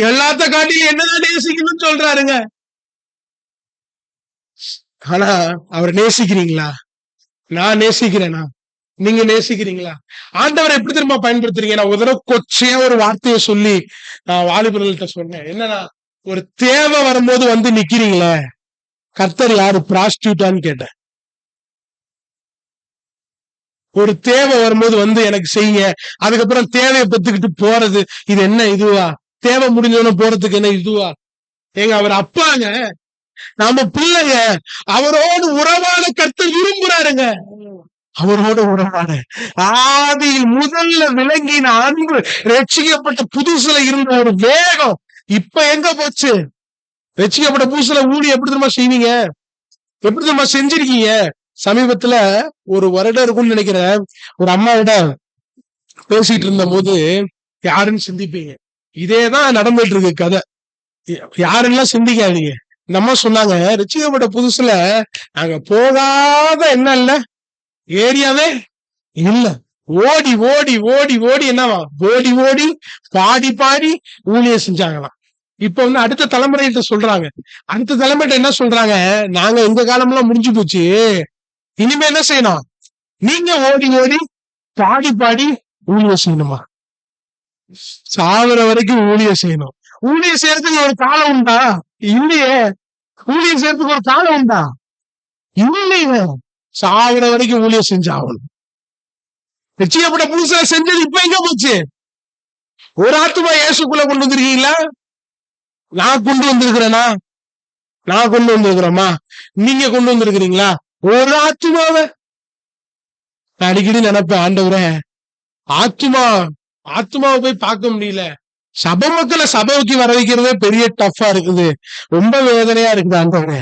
எல்லாத்த காட்டிலும் என்னதான் நேசிக்கணும்னு சொல்றாருங்க. ஆனா அவர் நேசிக்கிறீங்களா? நான் நேசிக்கிறேனா? நீங்க நேசிக்கிறீங்களா? ஆண்டவரை எப்படி திரும்ப பயன்படுத்துறீங்க? நான் ஒரு தடவை கொச்சையா ஒரு வார்த்தையை சொல்லி நான் வாலிபர்கள்ட்ட சொன்னேன். என்னன்னா, ஒரு தேவை வரும்போது வந்து நிக்கிறீங்களே, கர்த்தர் யாரு? பிராஸ்டியூட்டான்னு கேட்டேன். ஒரு தேவை வரும்போது வந்து எனக்கு செய்யுங்க, அதுக்கப்புறம் தேவையை பத்துக்கிட்டு போறது, இது என்ன இதுவா? தேவை முடிஞ்சவன போறதுக்கு என்ன இதுவா? ஏங்க அவர் அப்பாங்க, நாம பிள்ளைங்க. அவரோடு உறவாட கர்த்தர் விரும்புறாருங்க. அவரோட உறவாட ஆதியில் முதல்ல விளங்கின அன்பு, ரட்சிக்கப்பட்ட புதுசுல இருந்த ஒரு வேகம் இப்ப எங்க போச்சு? ரட்சிக்கப்பட்ட புதுசுல ஊழி எப்படி தெரியுமா செய்வீங்க? எப்படி தெரியுமா செஞ்சிருக்கீங்க? சமீபத்துல ஒரு வருடம் இருக்கும்னு நினைக்கிறேன், ஒரு அம்மாவிட பேசிட்டு இருந்த போது யாருன்னு சிந்திப்பீங்க. இதேதான் நடந்துட்டு இருக்கு கதை. யாருன்னெல்லாம் சிந்திக்காதீங்க. இந்த அம்மா சொன்னாங்க, ரட்சிக்கப்பட்ட புதுசுல நாங்க போகாத என்ன இல்ல, ஏரியாவே இல்ல. ஓடி ஓடி ஓடி ஓடி என்னவா ஓடி ஓடி பாடி பாடி ஊழியம் செஞ்சாங்களாம். இப்ப வந்து அடுத்த தலைமுறைகிட்ட சொல்றாங்க. அடுத்த தலைமுறைகிட்ட என்ன சொல்றாங்க, நாங்க எங்க காலம்லாம் முடிஞ்சு போச்சு, இனிமே என்ன செய்யணும், நீங்க ஓடி ஓடி பாடி பாடி ஊழியம் செய்யணுமா, சாகுற வரைக்கும் ஊழியம் செய்யணும். ஊழியம் செய்யறதுக்கு ஒரு காலம் உண்டா? இல்லையே. ஊழியம் செய்யறதுக்கு ஒரு காலம் உண்டா? இல்லையே. சாகுற வரைக்கும் ஊழியம் செஞ்சாகணும். நிச்சயப்பட்ட புதுசா செஞ்சது இப்ப எங்க போச்சு? ஒரு ஆத்துமா இயேசுக்குள்ள கொண்டு வந்திருக்கீங்களா? நான் கொண்டு வந்திருக்கிறேனா? நான் கொண்டு வந்திருக்கிறோமா? நீங்க கொண்டு வந்திருக்கிறீங்களா? ஒரு ஆத்துமாவை நான் அடிக்கடி நினைப்பேன், ஆண்டவரே ஆத்துமாவை போய் பார்க்க முடியல, சபை மக்களை சபைக்கு வர வைக்கிறதே பெரிய டஃபா இருக்குது, ரொம்ப வேதனையா இருக்குது ஆண்டவரே.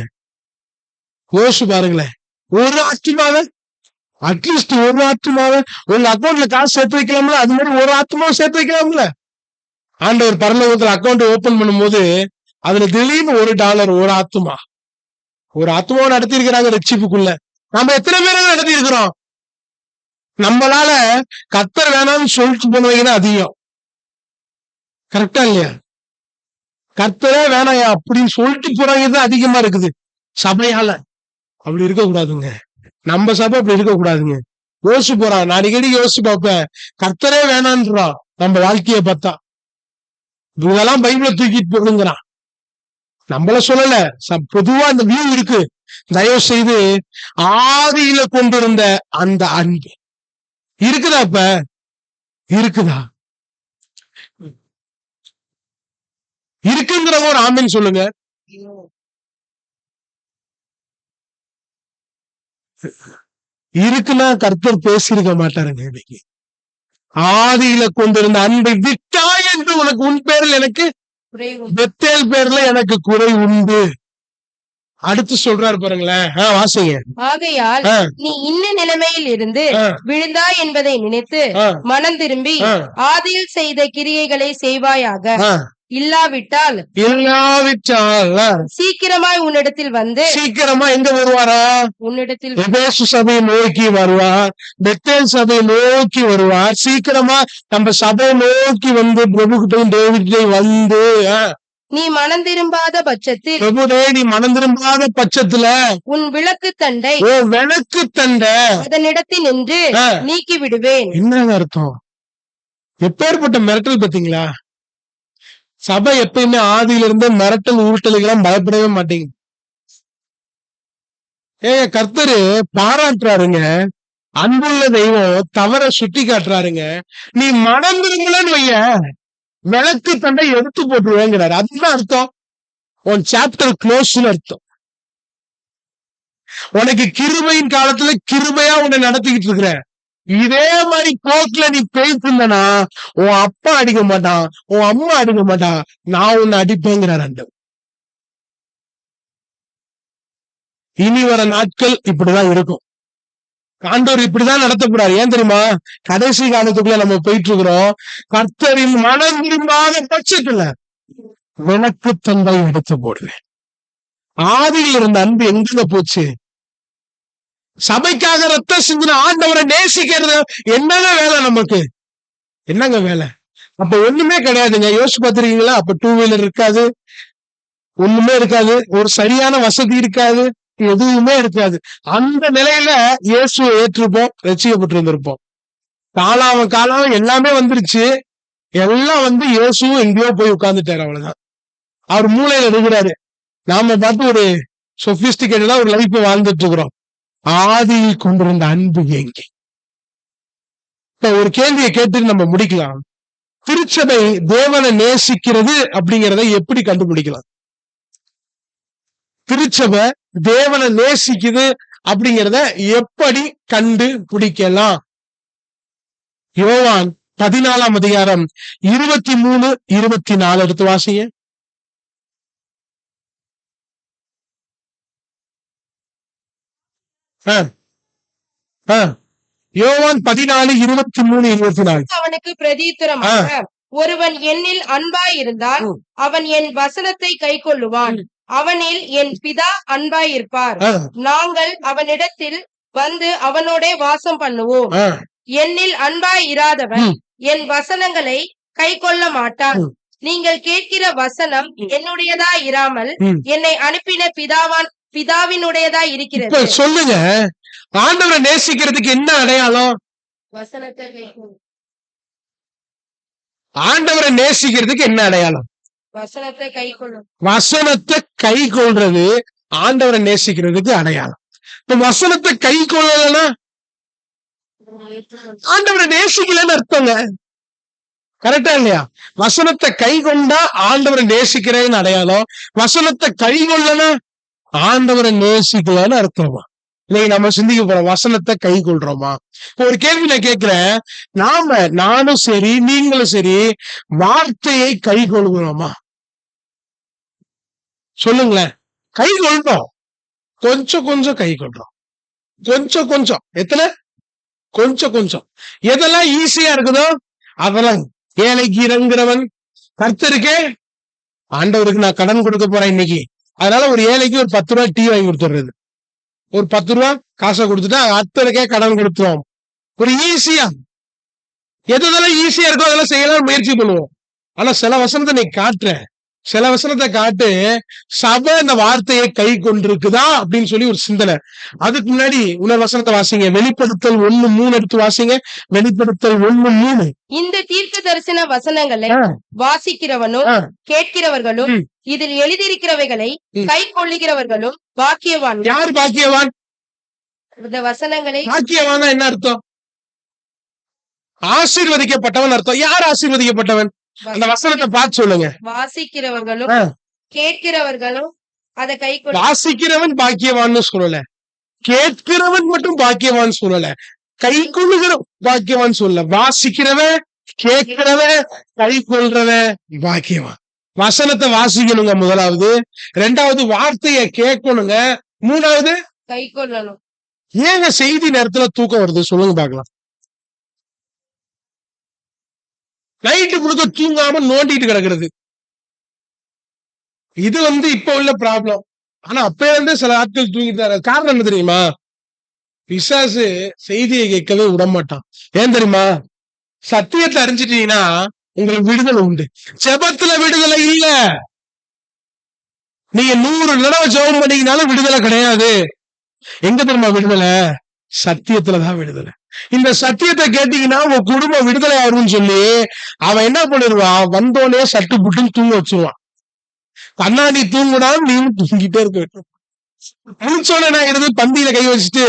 யோசிச்சு பாருங்களேன், ஒரு ஆத்துமாவை, அட்லீஸ்ட் ஒரு ஆத்துமாவை உங்க அக்கௌண்ட்ல காசு சேர்த்து வைக்கலாம்ல, அது மாதிரி ஒரு ஆத்துமாவை சேர்த்து வைக்கலாம்ல. ஆண்டவர் பரலோகத்துல அக்கௌண்ட் ஓபன் பண்ணும்போது அதுல திடீர்னு $1 ஒரு ஆத்துமாவை நடத்தி இருக்கிறாங்க ரட்சிப்புக்குள்ள. நம்ம எத்தனை பேரை நடத்தி இருக்கிறோம்? நம்மளால கர்த்தர் வேணாம்னு சொல்லிட்டு போனவங்க அதிகம். கரெக்டா இல்லையா? கர்த்தரே வேணாயா அப்படின்னு சொல்லிட்டு போறவங்க தான் அதிகமா இருக்குது சபையால. அப்படி இருக்க கூடாதுங்க. நம்ம சபை அப்படி இருக்க கூடாதுங்க. யோசிச்சு போறான், நான் அடிக்கடி யோசிச்சு பார்ப்பேன், கர்த்தரே வேணான்றான் நம்ம வாழ்க்கைய பார்த்தா. இதெல்லாம் பைபிள தூக்கிட்டு போடுங்கிறான். நம்மள சொல்லல, பொதுவா அந்த வியூ இருக்கு. தயவு செய்து ஆதியில கொண்டிருந்த அந்த அன்பு இருக்குதா? இப்ப இருக்குதா? இருக்குங்கிறவங்க ஒரு ஆமீன் சொல்லுங்க. இருக்குன்னா கர்த்தர் பேசியிருக்க மாட்டாருங்க. இன்னைக்கு ஆதியில கொண்டிருந்த அன்பை விட்டா என்று உனக்கு உன் பேரில் எனக்கு பெத்தேல் பேர்ல எனக்கு குறை உண்டு. அடுத்து சொல்றாரு பாருங்களேன், வாசிங்க. ஆகையால் நீ இன்ன நிலைமையில் இருந்து விழுந்தாய் என்பதை நினைத்து மனம் திரும்பி ஆதியில் செய்த கிரியைகளை செய்வாயாக. இல்லாவிட்டால் சீக்கிரமாய் உன்னிடத்தில் வந்து, சீக்கிரமா எங்க வருவாரா? உன்னிடத்தில் எபேசு சபையை நோக்கி வருவார், பெத்தேல் சபையை நோக்கி வருவார். சீக்கிரமா நம்ம சபையை நோக்கி வந்து பிரபுகிட்டையும் டேவிட்டையும் வந்து, நீ மனம் திரும்பாத பட்சத்தில், பிரபுடே நீ மனம் திரும்பாத பட்சத்துல உன் விளக்கு தண்டை அதனிடத்தில் நின்று நீக்கி விடுவேன். என்னங்க அர்த்தம்? எப்பேற்பட்ட மிரட்டல் பாத்தீங்களா? சபை எப்பயுமே ஆதியில இருந்து மிரட்டல் உருட்டலுக்கெல்லாம் பயப்படவே மாட்டேங்க. கர்த்தரு பாராட்டுறாருங்க, அன்புள்ள தெய்வம் தவற சுட்டி காட்டுறாருங்க. நீ மனம் திரும்பலன்னு வைய, விளக்கு தண்டை எடுத்து போட்டுருவேங்கிறாரு. அதுதான் அர்த்தம். உன் சாப்டர் க்ளோஸ்னு அர்த்தம். உனக்கு கிருபையின் காலத்துல கிருபையா உன்னை நடத்திக்கிட்டு இருக்கிற. இதே மாதிரி கோர்ட்ல நீ போயிட்டு இருந்தனா உன் அப்பா அடிக்க மாட்டான், உன் அம்மா அடிக்க மாட்டான், நான் உன்னை அடிப்பேங்கிறார் ஆண்டவர். இனி வர நாட்கள் இப்படிதான் இருக்கும். ஆண்டவர் இப்படிதான் நடத்தக்கூடாது. ஏன் தெரியுமா? கடைசி காலத்துக்குள்ள நம்ம போயிட்டு இருக்கிறோம். கர்த்தரின் மனம் திரும்பாத பட்சத்துல விளக்கு தண்டை எடுத்து போடுவேன். ஆதியில் இருந்த அன்பு எங்க போச்சு? சபைக்காக ரத்த சிந்தின ஆண்டவரை நேசிக்கிறது என்னங்க வேலை நமக்கு? என்னங்க வேலை? அப்ப ஒண்ணுமே கிடையாதுங்க. யோசிச்சு பார்த்திருக்கீங்களா? அப்ப 2 வீலர் இருக்காது, ஒண்ணுமே இருக்காது, ஒரு சரியான வசதி இருக்காது, எதுவுமே இருக்காது. அந்த நிலையில இயேசுவை ஏற்றிருப்போம், ரட்சிக்கப்பட்டு இருந்திருப்போம். காலம் எல்லாமே வந்துருச்சு. எல்லாம் வந்து இயேசுவும் எங்கேயோ போய் உட்கார்ந்துட்டாரு, அவ்வளவுதான். அவர் மூளையில இருக்கிறாரு. நாம பார்த்து ஒரு சொபிஸ்டிகேட்டடா ஒரு லைஃப் வாழ்ந்துட்டு இருக்கிறோம். ஆதியில் கொண்டிருந்த அன்பு எங்கே? இப்ப ஒரு கேள்வியை கேட்டு நம்ம முடிக்கலாம். திருச்சபை தேவனை நேசிக்கிறது அப்படிங்கிறத எப்படி கண்டுபிடிக்கலாம்? திருச்சபை தேவனை நேசிக்குது அப்படிங்கிறத எப்படி கண்டுபிடிக்கலாம்? யோவான் 14ஆம் அதிகாரம் 23, 24 எடுத்து வாசிங்க. யோவான் 14, 23, 24. அவனுக்கு பிரதியுத்தரமாக, ஒருவன் என்னில் அன்பாய் இருந்தால் அவன் என் வசனத்தை கைக்கொள்ளுவான், அவனில் என் பிதா அன்பாயிருப்பார், நாங்கள் அவனிடத்தில் வந்து அவனோட வாசம் பண்ணுவோம், என்னில் அன்பாய் இராதவன் என் வசனங்களை கை கொள்ள மாட்டான். நீங்கள் கேட்கிற வசனம் என்னுடையதா இராமல் என்னை அனுப்பின பிதாவினுடையதா இருக்கிறது. சொல்லுங்க, ஆண்டவரை நேசிக்கிறதுக்கு என்ன அடையாளம்? வசனத்தை கைக்கொள். ஆண்டவரை நேசிக்கிறதுக்கு என்ன அடையாளம்? வசனத்தை கைக்கொள்ளும். வசனத்தை கை கொள்றது ஆண்டவரை நேசிக்கிறதுக்கு அடையாளம். இப்ப வசனத்தை கை கொள்ளலன்னா ஆண்டவரை நேசிக்கலன்னு அர்த்தங்க. கரெக்டா இல்லையா? வசனத்தை கை கொண்டா ஆண்டவரை நேசிக்கிறேன்னு அடையாளம், வசனத்தை கை கொள்ளனா ஆண்டவரை நேசிக்கலன்னு அர்த்தமா? இன்னைக்கு நம்ம சிந்திக்க போறோம், வசனத்தை கை கொள்றோமா? ஒரு கேள்வி நான் கேட்கிறேன், நானும் சரி நீங்களும் சரி வார்த்தையை கை கொள்கிறோமா? சொல்லுங்களேன். கை கொள்றோம், கொஞ்சம் கொஞ்சம் கை கொள்றோம், கொஞ்சம் கொஞ்சம். எத்தனை? கொஞ்சம் கொஞ்சம். எதெல்லாம் ஈஸியா இருக்குதோ அதெல்லாம். ஏழைக்கு இறங்குறவன் கர்த்தருக்கே, ஆண்டவருக்கு நான் கடன் கொடுக்க போறேன் இன்னைக்கு, அதனால ஒரு ஏழைக்கு ஒரு 10 ரூபாய் டீ வாங்கி கொடுத்துடுறது. ஒரு 10 ரூபாய் காசை கொடுத்துட்டா கர்த்தருக்கே கடன் கொடுத்துருவோம். ஒரு ஈஸியா எதெல்லாம் ஈஸியா இருக்கோ அதெல்லாம் செய்யலாம் முயற்சி பண்ணுவோம். ஆனா சில வசனத்தை நீ காட்டுற, சில வசனத்தை காட்டு, சபை இந்த வார்த்தையை கை கொண்டிருக்குதா அப்படின்னு சொல்லி ஒரு சிந்தனை. அதுக்கு முன்னாடி இன்னொரு வசனத்தை வாசிங்க. வெளிப்படுத்தல் 1:3 எடுத்து வாசிங்க. வெளிப்படுத்தல் 1:3. இந்த தீர்க்க தரிசன வசனங்களை வாசிக்கிறவனும் கேட்கிறவர்களும் இதில் எழுதியிருக்கிறவைகளை கை கொள்ளுகிறவர்களும் பாக்கியவான். யார் பாக்கியவான்? இந்த வசனங்களை. பாக்கியவான் என்ன அர்த்தம்? ஆசீர்வதிக்கப்பட்டவன் அர்த்தம். யார் ஆசீர்வதிக்கப்பட்டவன்? அந்த வசனத்தை பார்த்து சொல்லுங்க. வாசிக்கிறவர்களும் கேட்கிறவர்களும் அதை கை கொள்ள. வாசிக்கிறவன் பாக்கியவான்னு சொல்லல, கேட்கிறவன் மட்டும் பாக்கியவான் சொல்லல, கை கொள்ளுகிற பாக்கியவான் சொல்லல. வாசிக்கிறவன், கேட்கிறவன், கை கொள்றவன் பாக்கியவான். வசனத்தை வாசிக்கணுங்க முதலாவது, 2வது வார்த்தையை கேட்கணுங்க, 3வது கை கொள்ளணும். ஏங்க செய்தி நேரத்துல தூக்கம் வருது சொல்லுங்க பாக்கலாம்? நைட்டு முழுக்க தூங்காம நோண்டிட்டு கிடக்குறது, இது இப்ப உள்ள ப்ராப்ளம். ஆனா அப்ப இருந்து சில ஆட்கள் தூங்கிட்டு. காரணம் என்ன தெரியுமா? பிசாசு செய்தியை கேட்கவே விட மாட்டான். ஏன் தெரியுமா? சத்தியத்தை அறிஞ்சிட்டீங்கன்னா உங்களுக்கு விடுதலை உண்டு. ஜெபத்துல விடுதலை இல்ல. நீங்க 100 தடவை ஜெபம் பண்ணீங்கனாலும் விடுதலை கிடையாது. எங்க தெரியுமா விடுதலை? சத்தியத்துலதான் விடுதலை. இந்த சத்தியத்தை கேட்டீங்கன்னா உங்க குடும்பம் விடுதலை ஆகும்னு சொல்லி அவன் என்ன பண்ணிடுவான், வந்தோடனே சட்டு புட்டுன்னு தூங்க வச்சிருவான். கண்ணாடி தூங்குடான்னு நீ தூங்கிட்டே இருக்க. முடிச்சோட என்ன ஆயிடுது, பந்தியில கை வச்சுட்டு,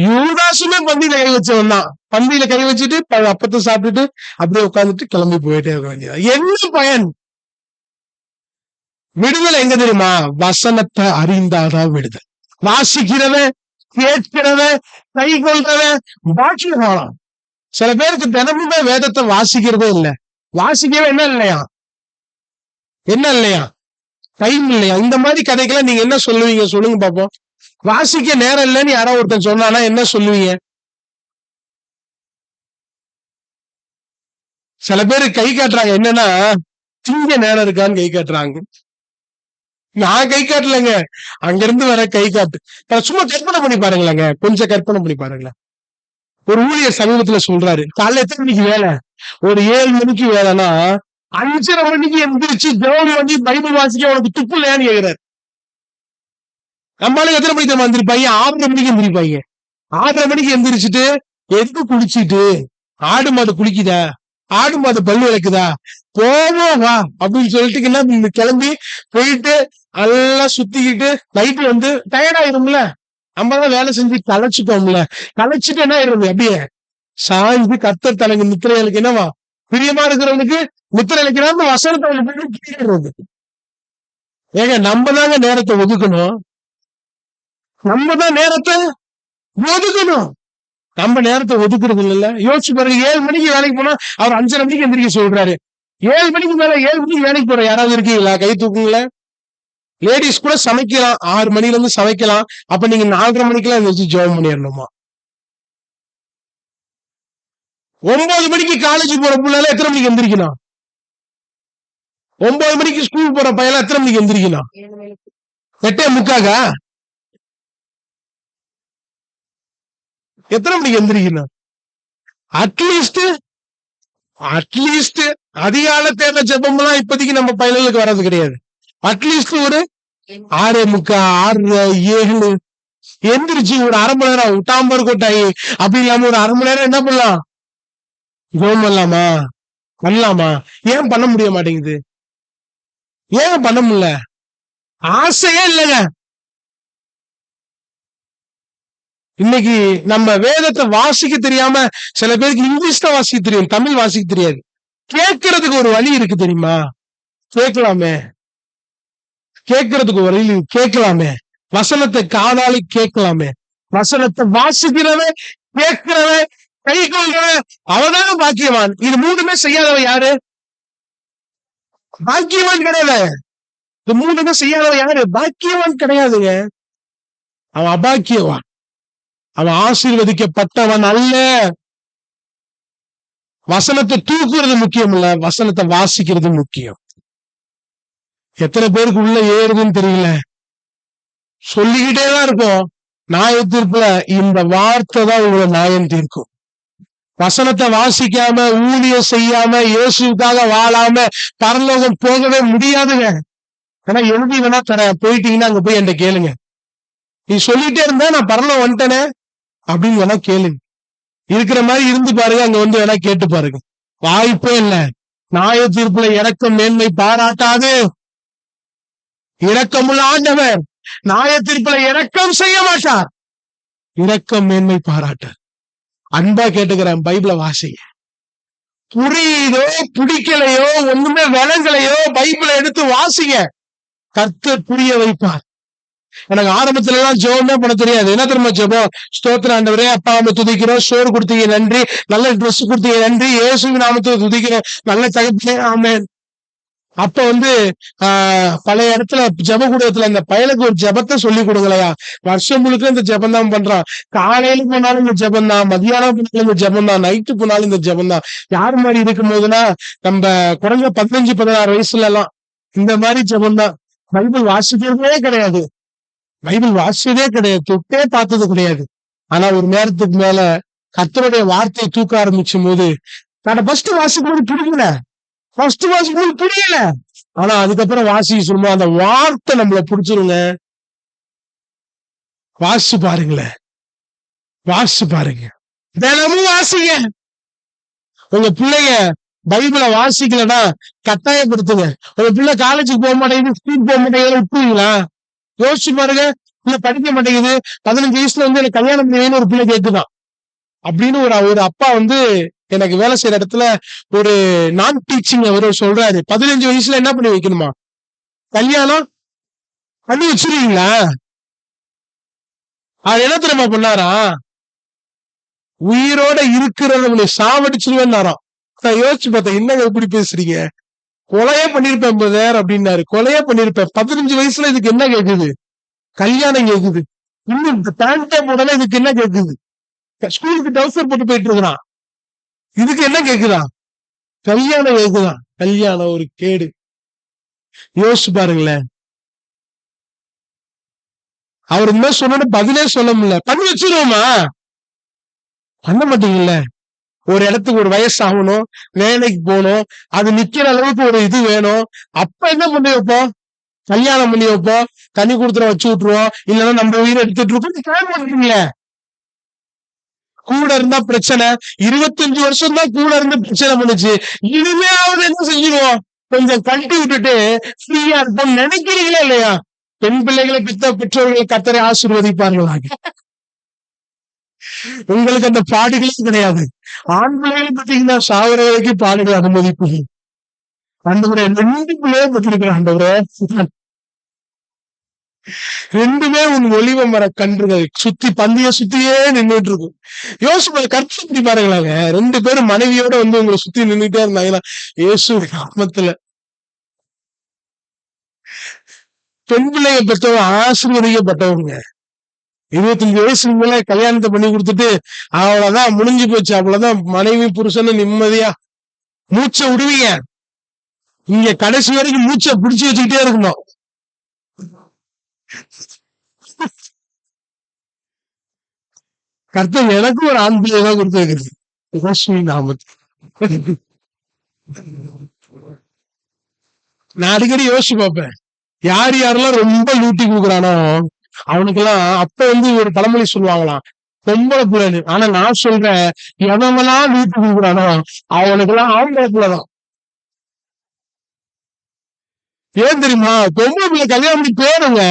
யூதாசுமே பந்தியில கை வச்சவன் தான். பந்தியில கை வச்சுட்டு அப்பத்தை சாப்பிட்டுட்டு அப்படியே உட்காந்துட்டு கிளம்பி போயிட்டே இருக்க வேண்டியது. என்ன பயன்? விடுதலை எங்க தெரியுமா? வசனத்தை அறிந்தாதான் விடுதலை. வாசிக்கிறவன், கேட்கிறவன், கை கொள்றவன் பாக்கியவான். சில பேருக்கு தினமுமே வேதத்தை வாசிக்கிறதே இல்லை. வாசிக்கவே என்ன இல்லையா? டைம் இல்லையா? இந்த மாதிரி கதைக்கெல்லாம் நீங்க என்ன சொல்லுவீங்க சொல்லுங்க பாப்போம். வாசிக்க நேரம் இல்லைன்னு யாரோ ஒருத்தன் சொன்னானா என்ன சொல்லுவீங்க? சில பேரு கை காட்டுறாங்க, என்னன்னா திங்க நேரம் இருக்கான்னு கை காட்டுறாங்க. நான் கை காட்டலங்க, அங்க இருந்து வர கை காட்டு. சும்மா கற்பனை பண்ணி பாருங்களேங்க, கொஞ்சம் கற்பனை பண்ணி பாருங்களேன். ஒரு ஊழியர் சமீபத்துல சொல்றாரு, காலைல எத்தனை மணிக்கு வேலை? ஒரு 7 மணிக்கு வேலைன்னா 5:30 மணிக்கு எந்திரிச்சு ஜெபம் பண்ணி பைபிள் வாசிக்க உனக்கு துப்பு இல்லையான்னு கேக்குறாரு. நம்மளால எத்தனை மணிக்கு எந்திரிப்பாங்க? 6:30 மணிக்கு எந்திரிப்பாங்க. 6:30 மணிக்கு எந்திரிச்சுட்டு எதுக்கு குளிச்சுட்டு, ஆடு மாடு குளிக்குதா, ஆடு மாடு பல்லு விளக்குதா, போவோம் வா அப்படின்னு சொல்லிட்டு கிளம்பி போயிட்டு எல்லாம் சுத்திக்கிட்டு நைட்டு டயர்டாயிரும்ல. நம்ம தான் வேலை செஞ்சு களைச்சிட்டோம்ல, களைச்சிட்டு என்ன ஆயிடுது, அப்படியே சாய்ந்து கர்த்தர் தலைங்க நித்திரைகளுக்கு என்னவா பிரியமா இருக்கிறவனுக்கு நித்திரை அளிக்கிறான்னு வசனத்தை. ஏங்க நம்ம தாங்க நேரத்தை ஒதுக்கணும், நம்ம தான் நேரத்தை ஒதுக்கணும். நம்ம நேரத்தை ஒதுக்குறது இல்ல. யோசிச்சு பாருங்க, 7 மணிக்கு வேலைக்கு போனா அவர் 5:30 மணிக்கு எந்திரிக்க சொல்றாரு. 7 மணிக்கு மேல 7 மணிக்கு வேலைக்கு போற யாராவது இருக்கீங்களா? கை தூக்குங்கள. லேடிஸ் கூட சமைக்கலாம், 6 மணில இருந்து சமைக்கலாம். அப்ப நீங்க 4:30 மணிக்கெல்லாம் எந்திரிச்சு ஜெபம் பண்ணிடணுமா? 9 மணிக்கு காலேஜ் போற பிள்ளைல எத்தனை மணிக்கு எந்திரிக்கணும்? 9 மணிக்கு ஸ்கூல் போற பையன் எத்தனை மணிக்கு எந்திரிக்கணும்? 8:45. எத்தனை மணிக்கு எந்திரிக்கணும்? அட்லீஸ்ட் அட்லீஸ்ட் அதிகால தேவை ஜெபம்லாம் இப்போதைக்கு நம்ம பயலுக்கு வர்றது கிடையாது. அட்லீஸ்ட் ஒரு 6:45, 6:07 எந்திரிச்சு ஒரு அரை மணி நேரம் உட்டாம்பர் கொட்டாயி அப்படி இல்லாம ஒரு அரை மணி நேரம் என்ன பண்ணலாம்? ஜெபம் பண்ணலாமா? ஏன் பண்ண முடிய மாட்டேங்குது? ஏன் பண்ண முடியல? ஆசையே இல்லைங்க. இன்னைக்கு நம்ம வேதத்தை வாசிக்க தெரியாம சில பேருக்கு இங்கிலீஷ் தான் வாசிக்க தெரியும், தமிழ் வாசிக்க தெரியாது. கேட்கறதுக்கு ஒரு வழி இருக்கு தெரியுமா? கேட்கறதுக்கு ஒரு வழி கேட்கலாமே. வசனத்தை காதாலே கேட்கலாமே. வசனத்தை வாசிக்கிறவன், கேட்கிறவன், கை கொள்றவன் அவனால பாக்கியவான். இது மூணுமே செய்யாதவன் யாரு? பாக்கியவான் கிடையாது. இது மூணுமே செய்யாதவன் யாரு? பாக்கியவான் கிடையாதுங்க. அவன் அபாக்கியவான். அவன் ஆசீர்வதிக்கப்பட்டவன் அல்ல. வசனத்தை தூக்குறது முக்கியம் இல்ல, வசனத்தை வாசிக்கிறது முக்கியம். எத்தனை பேருக்கு உள்ள ஏறுதுன்னு தெரியல. சொல்லிக்கிட்டேதான் இருக்கும். நியாய தீர்ப்புல இந்த வார்த்தை தான் உங்களை நியாயம் தீர்க்கும். வசனத்தை வாசிக்காம, ஊழியம் செய்யாம, இயேசுக்காக வாழாம பரலோகம் போகவே முடியாதுங்க. ஆனா எழுதி வேணா தரேன், போயிட்டீங்கன்னா அங்க போய் என்கிட்ட கேளுங்க. நீ சொல்லிட்டே இருந்தா நான் பரலோகம் வந்துட்டேனே அப்படின்னு வேணா கேளுங்க. இருக்கிற மாதிரி இருந்து பாருங்க, அங்க வந்து வேணா கேட்டு பாருங்க. வாய்ப்பே இல்ல. நியாய தீர்ப்புல இரக்கம் மேன்மை பாராட்டாது. இரக்கமுள்ள ஆண்டவர் நியாய தீர்ப்புல இரக்கம் செய்ய மாட்டார். இரக்கம் மேன்மை பாராட்டார். அன்பா கேட்டுக்கிறேன், பைபிள வாசிங்க. புரியுதோ பிடிக்கலையோ ஒண்ணுமே விளங்கலையோ பைபிளை எடுத்து வாசிங்க. கர்த்தர் புரிய வைப்பார். எனக்கு ஆரம்பத்துல எல்லாம் ஜெபமே பண்ண தெரியாது. என்ன தெரியுமா ஜெபம்? ஸ்தோத்திர ஆண்டவரே, அப்பா அம்மா துதிக்கிறோம், சோறு கொடுத்தீங்க நன்றி, நல்ல ட்ரெஸ் கொடுத்தீங்க நன்றி, இயேசுவின் நாமத்தை துதிக்கிறோம், நல்ல தகப்பனே ஆமென். அப்ப பழைய இடத்துல ஜெபக்கூடத்துல இந்த பயலுக்கு ஒரு ஜெபத்தை சொல்லி கொடுங்களையா. வருஷம் முழுக்க இந்த ஜெபம் தான் பண்றான். காலையில போனாலும் இந்த ஜெபம் தான், மதியானம் போனாலும் இந்த ஜெபம் தான், நைட்டு போனாலும் இந்த ஜெபம் தான். யார் மாதிரி இருக்கும் போதுன்னா நம்ம குறைஞ்ச 15-16 வயசுல எல்லாம் இந்த மாதிரி ஜெபம் தான். பைபிள் வாசிக்கிறதே கிடையாது. தொட்டே பார்த்தது கிடையாது. ஆனா ஒரு நேரத்துக்கு மேல கர்த்தருடைய வார்த்தையை தூக்க ஆரம்பிச்சும் போது ஃபர்ஸ்ட் வாசிக்கும்போது புரியல. ஆனா அதுக்கப்புறம் வாசிக்க சொல்லும்போது அந்த வார்த்தை நம்மள புடிச்சிருங்க. வாசிச்சு பாருங்க. தினமும் வாசிங்க. உங்க பிள்ளைங்க பைபிளை வாசிக்கலன்னா கட்டாயப்படுத்துங்க. உங்க பிள்ளை காலேஜுக்கு போக மாட்டேங்குது, ஸ்கூல் போக மாட்டேங்குது, விட்டுருவீங்களா? யோசிச்சு பாருங்க. இல்ல படிக்க மாட்டேங்குது, 15 வயசுல எனக்கு கல்யாணம் பண்ணி ஒரு பிள்ளை கேட்குதான் அப்படின்னு ஒரு அப்பா எனக்கு வேலை செய்யற இடத்துல ஒரு நான் டீச்சிங் அவரு சொல்றாரு, 15 வயசுல என்ன பண்ணி வைக்கணுமா? கல்யாணம் பண்ணி வச்சிருக்கீங்களா? அது என்ன தெரியுமா பண்ணாரா? உயிரோட இருக்கிறவனை சாவடிச்சிருவேன்னாராம். நான் யோசிச்சு பார்த்தேன், என்னங்க எப்படி பேசுறீங்க? கொலையே பண்ணிருப்பேன் பிரதர் அப்படின்னாரு. கொலையே பண்ணிருப்பேன். 15 வயசுல இதுக்கு என்ன கேக்குது? கல்யாணம் கேக்குது. இன்னும் பேண்டே போடல, இதுக்கு என்ன கேக்குது? ஸ்கூலுக்கு டவுசர் போட்டு போயிட்டு இருக்கிறான், இதுக்கு என்ன கேக்குதான்? கல்யாணம் கேக்குதான். கல்யாணம் ஒரு கேடு. யோசிச்சு பாருங்களேன். அவர் என்ன சொன்ன பதிலே சொல்ல முடியல. பண்ணி வச்சிருவோமா? பண்ண மாட்டீங்கல்ல. ஒரு இடத்துக்கு ஒரு வயசு ஆகணும், வேலைக்கு போகணும், அது நிக்கிற அளவுக்கு ஒரு இது வேணும். அப்ப என்ன பண்ணி வைப்போம்? கல்யாணம் பண்ணி வைப்போம், தனி கொடுத்துற வச்சு விட்டுருவோம், இல்லைன்னா நம்ம உயிரை எடுத்துட்டு இருக்கோம். கூட இருந்தா பிரச்சனை. 25 வருஷம் தான் கூட இருந்து பிரச்சனை பண்ணுச்சு. இனிமே அவன் என்ன செஞ்சிருவோம்? கொஞ்சம் கட்டி விட்டுட்டு ஃப்ரீயா இருப்போம் நினைக்கிறீங்களா இல்லையா? பெண் பிள்ளைகளை பெற்ற பெற்றோர்களை கர்த்தரை ஆசீர்வதிப்பார்களாக. உங்களுக்கு அந்த பாடுகளும் கிடையாது. ஆண் பிள்ளைகளை பார்த்தீங்கன்னா சாவர வரைக்கும் பாடுகள் அனுமதிப்பு. ஆண்டவரே 2 பிள்ளையே பெற்றிருக்கிற ஆண்டவரே, 2மே உன் ஒளிவ மர கன்றுகள் சுத்தி பந்திய சுத்தியே நின்றுட்டு இருக்கும். யோசிச்சு கருத்து சுத்தி பாருங்களாங்க. 2 பேரும் மனைவியோட உங்களை சுத்தி நின்றுட்டே இருந்தாங்கன்னா இயேசு நாமத்துல. பெண் பிள்ளைங்க பெற்றவங்க ஆசீர்வதிக்கப்பட்டவங்க. 25 வயசுக்கு மேல கல்யாணத்தை பண்ணி கொடுத்துட்டு அவ்வளவுதான், முடிஞ்சு போச்சு. அவ்வளவுதான், மனைவி புருஷன்னு நிம்மதியா மூச்சை விடுவீங்க. இங்க கடைசி வரைக்கும் மூச்சை பிடிச்சு வச்சுக்கிட்டே இருக்கணும். கர்த்தர் எனக்கு ஒரு ஆண் பிள்ளைதான் கொடுத்து வைக்கிறது. இயேசுவின் நாமத்தில். நான் அடிக்கடி யோசிச்சு பார்ப்பேன், யார் யாரெல்லாம் ரொம்ப லூட்டி கொடுக்குறானோ அவனுக்கெல்லாம் அப்ப ஒரு பழமொழி சொல்லுவாங்களாம், பொம்பளை பிள்ளைன்னு. ஆனா நான் சொல்றேன், எவனெல்லாம் லூட்டி கொடுக்குறானோ அவனுக்கெல்லாம் ஆம்பளை பிள்ளைதான். ஏன் தெரியுமா? பொம்பளை பிள்ளை கல்யாணம் பண்ணி பேருங்க,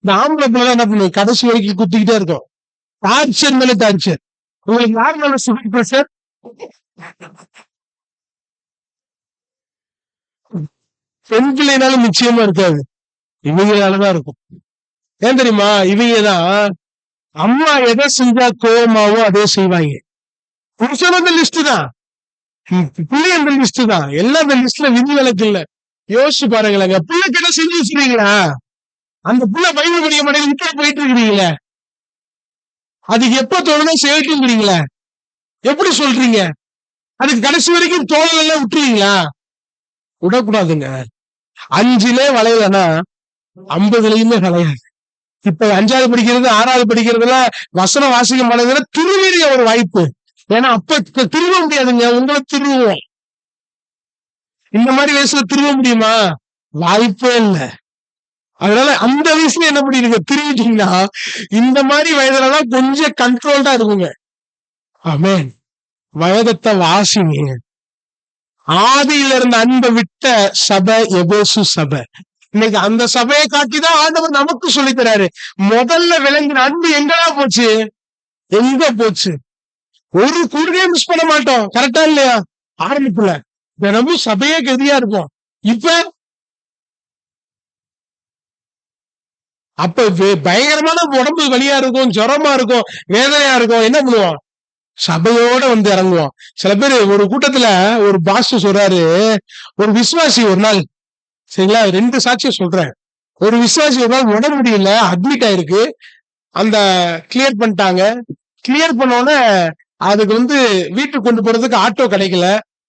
இந்த ஆம்பளை பிள்ளை என்ன பண்ணுவோம், கடைசி வரைக்கும் குத்திக்கிட்டே இருக்கும். டார்ச்சர் மேல டார்ச்சர். உங்களுக்கு யார் மேல சுகர் பிரஷர்? பெண் பிள்ளைனாலும் நிச்சயமா இருக்காது, இவங்களாலதான் இருக்கும். ஏன் தெரியுமா? இவங்கதான் அம்மா எதை செஞ்சா கோவமாவோ அதே செய்வாங்க. புருஷன் அந்த லிஸ்ட் தான், பிள்ளை அந்த லிஸ்ட் தான், எல்லாம் அந்த லிஸ்ட்ல விதி விலக்கு இல்ல. யோசிச்சு பாருங்களேங்க, பிள்ளைக்கு என்ன செஞ்சு வச்சுருக்கீங்களா? அந்த பிள்ளை பைபிள் படிக்க மாட்டேங்குது, இப்ப போயிட்டு இருக்கிறீங்களே, அதுக்கு எப்ப தோணுதோ செய்யட்டுங்கிறீங்களே, எப்படி சொல்றீங்க? அதுக்கு கடைசி வரைக்கும் தோழல் எல்லாம் விட்டுருவீங்களா? விடக்கூடாதுங்க. 5லே வளையலன்னா 50லயுமே வளையாது. இப்ப 5வது படிக்கிறது 6வது படிக்கிறதுல வசனம் வாசிக்க மாட்டேங்குதுன்னா திருவீரிய ஒரு வாய்ப்பு. ஏன்னா அப்ப திருவ முடியாதுங்க, உங்களை திருவுவோம். இந்த மாதிரி வயசுல திருவ முடியுமா? வாய்ப்பே இல்லை. அதனால அந்த வயசுல என்ன பண்ணிருங்க, திருவிட்டீங்கன்னா இந்த மாதிரி வயதுலதான் கொஞ்சம் கண்ட்ரோல்டா இருக்குங்க. ஆமென். வயதத்தை வாசிங்க. ஆதியில இருந்த அன்பை விட்ட சபை எபேசு சபை. இன்னைக்கு அந்த சபையை காட்டிதான் ஆண்டவர் நமக்கு சொல்லித் தராரு. முதல்ல விளங்கின அன்பு எங்கடா போச்சு? எங்க போச்சு? ஒரு கூடுதே மிஸ் பண்ண மாட்டோம். கரெக்டா இல்லையா? ஆரம்பத்துல தினமும் சபையே கதியா இருக்கும். அப்ப பயங்கரமான உடம்பு வலியா இருக்கும், ஜுரமா இருக்கும், வேதனையா இருக்கும். என்ன பண்ணுவோம்? சபையோட இறங்குவோம். சில பேர் ஒரு கூட்டத்துல ஒரு பாஸ் சொல்றாரு, ஒரு விசுவாசி ஒரு நாள், சரிங்களா, 2 சாட்சியம் சொல்றேன். ஒரு விசுவாசி ஒரு நாள் உடம்பு முடியல, அட்மிட் ஆயிருக்கு. அந்த கிளியர் பண்ணிட்டாங்க. கிளியர் பண்ணோன்னே அதுக்கு வீட்டுக்கு கொண்டு போறதுக்கு ஆட்டோ கிடைக்கல.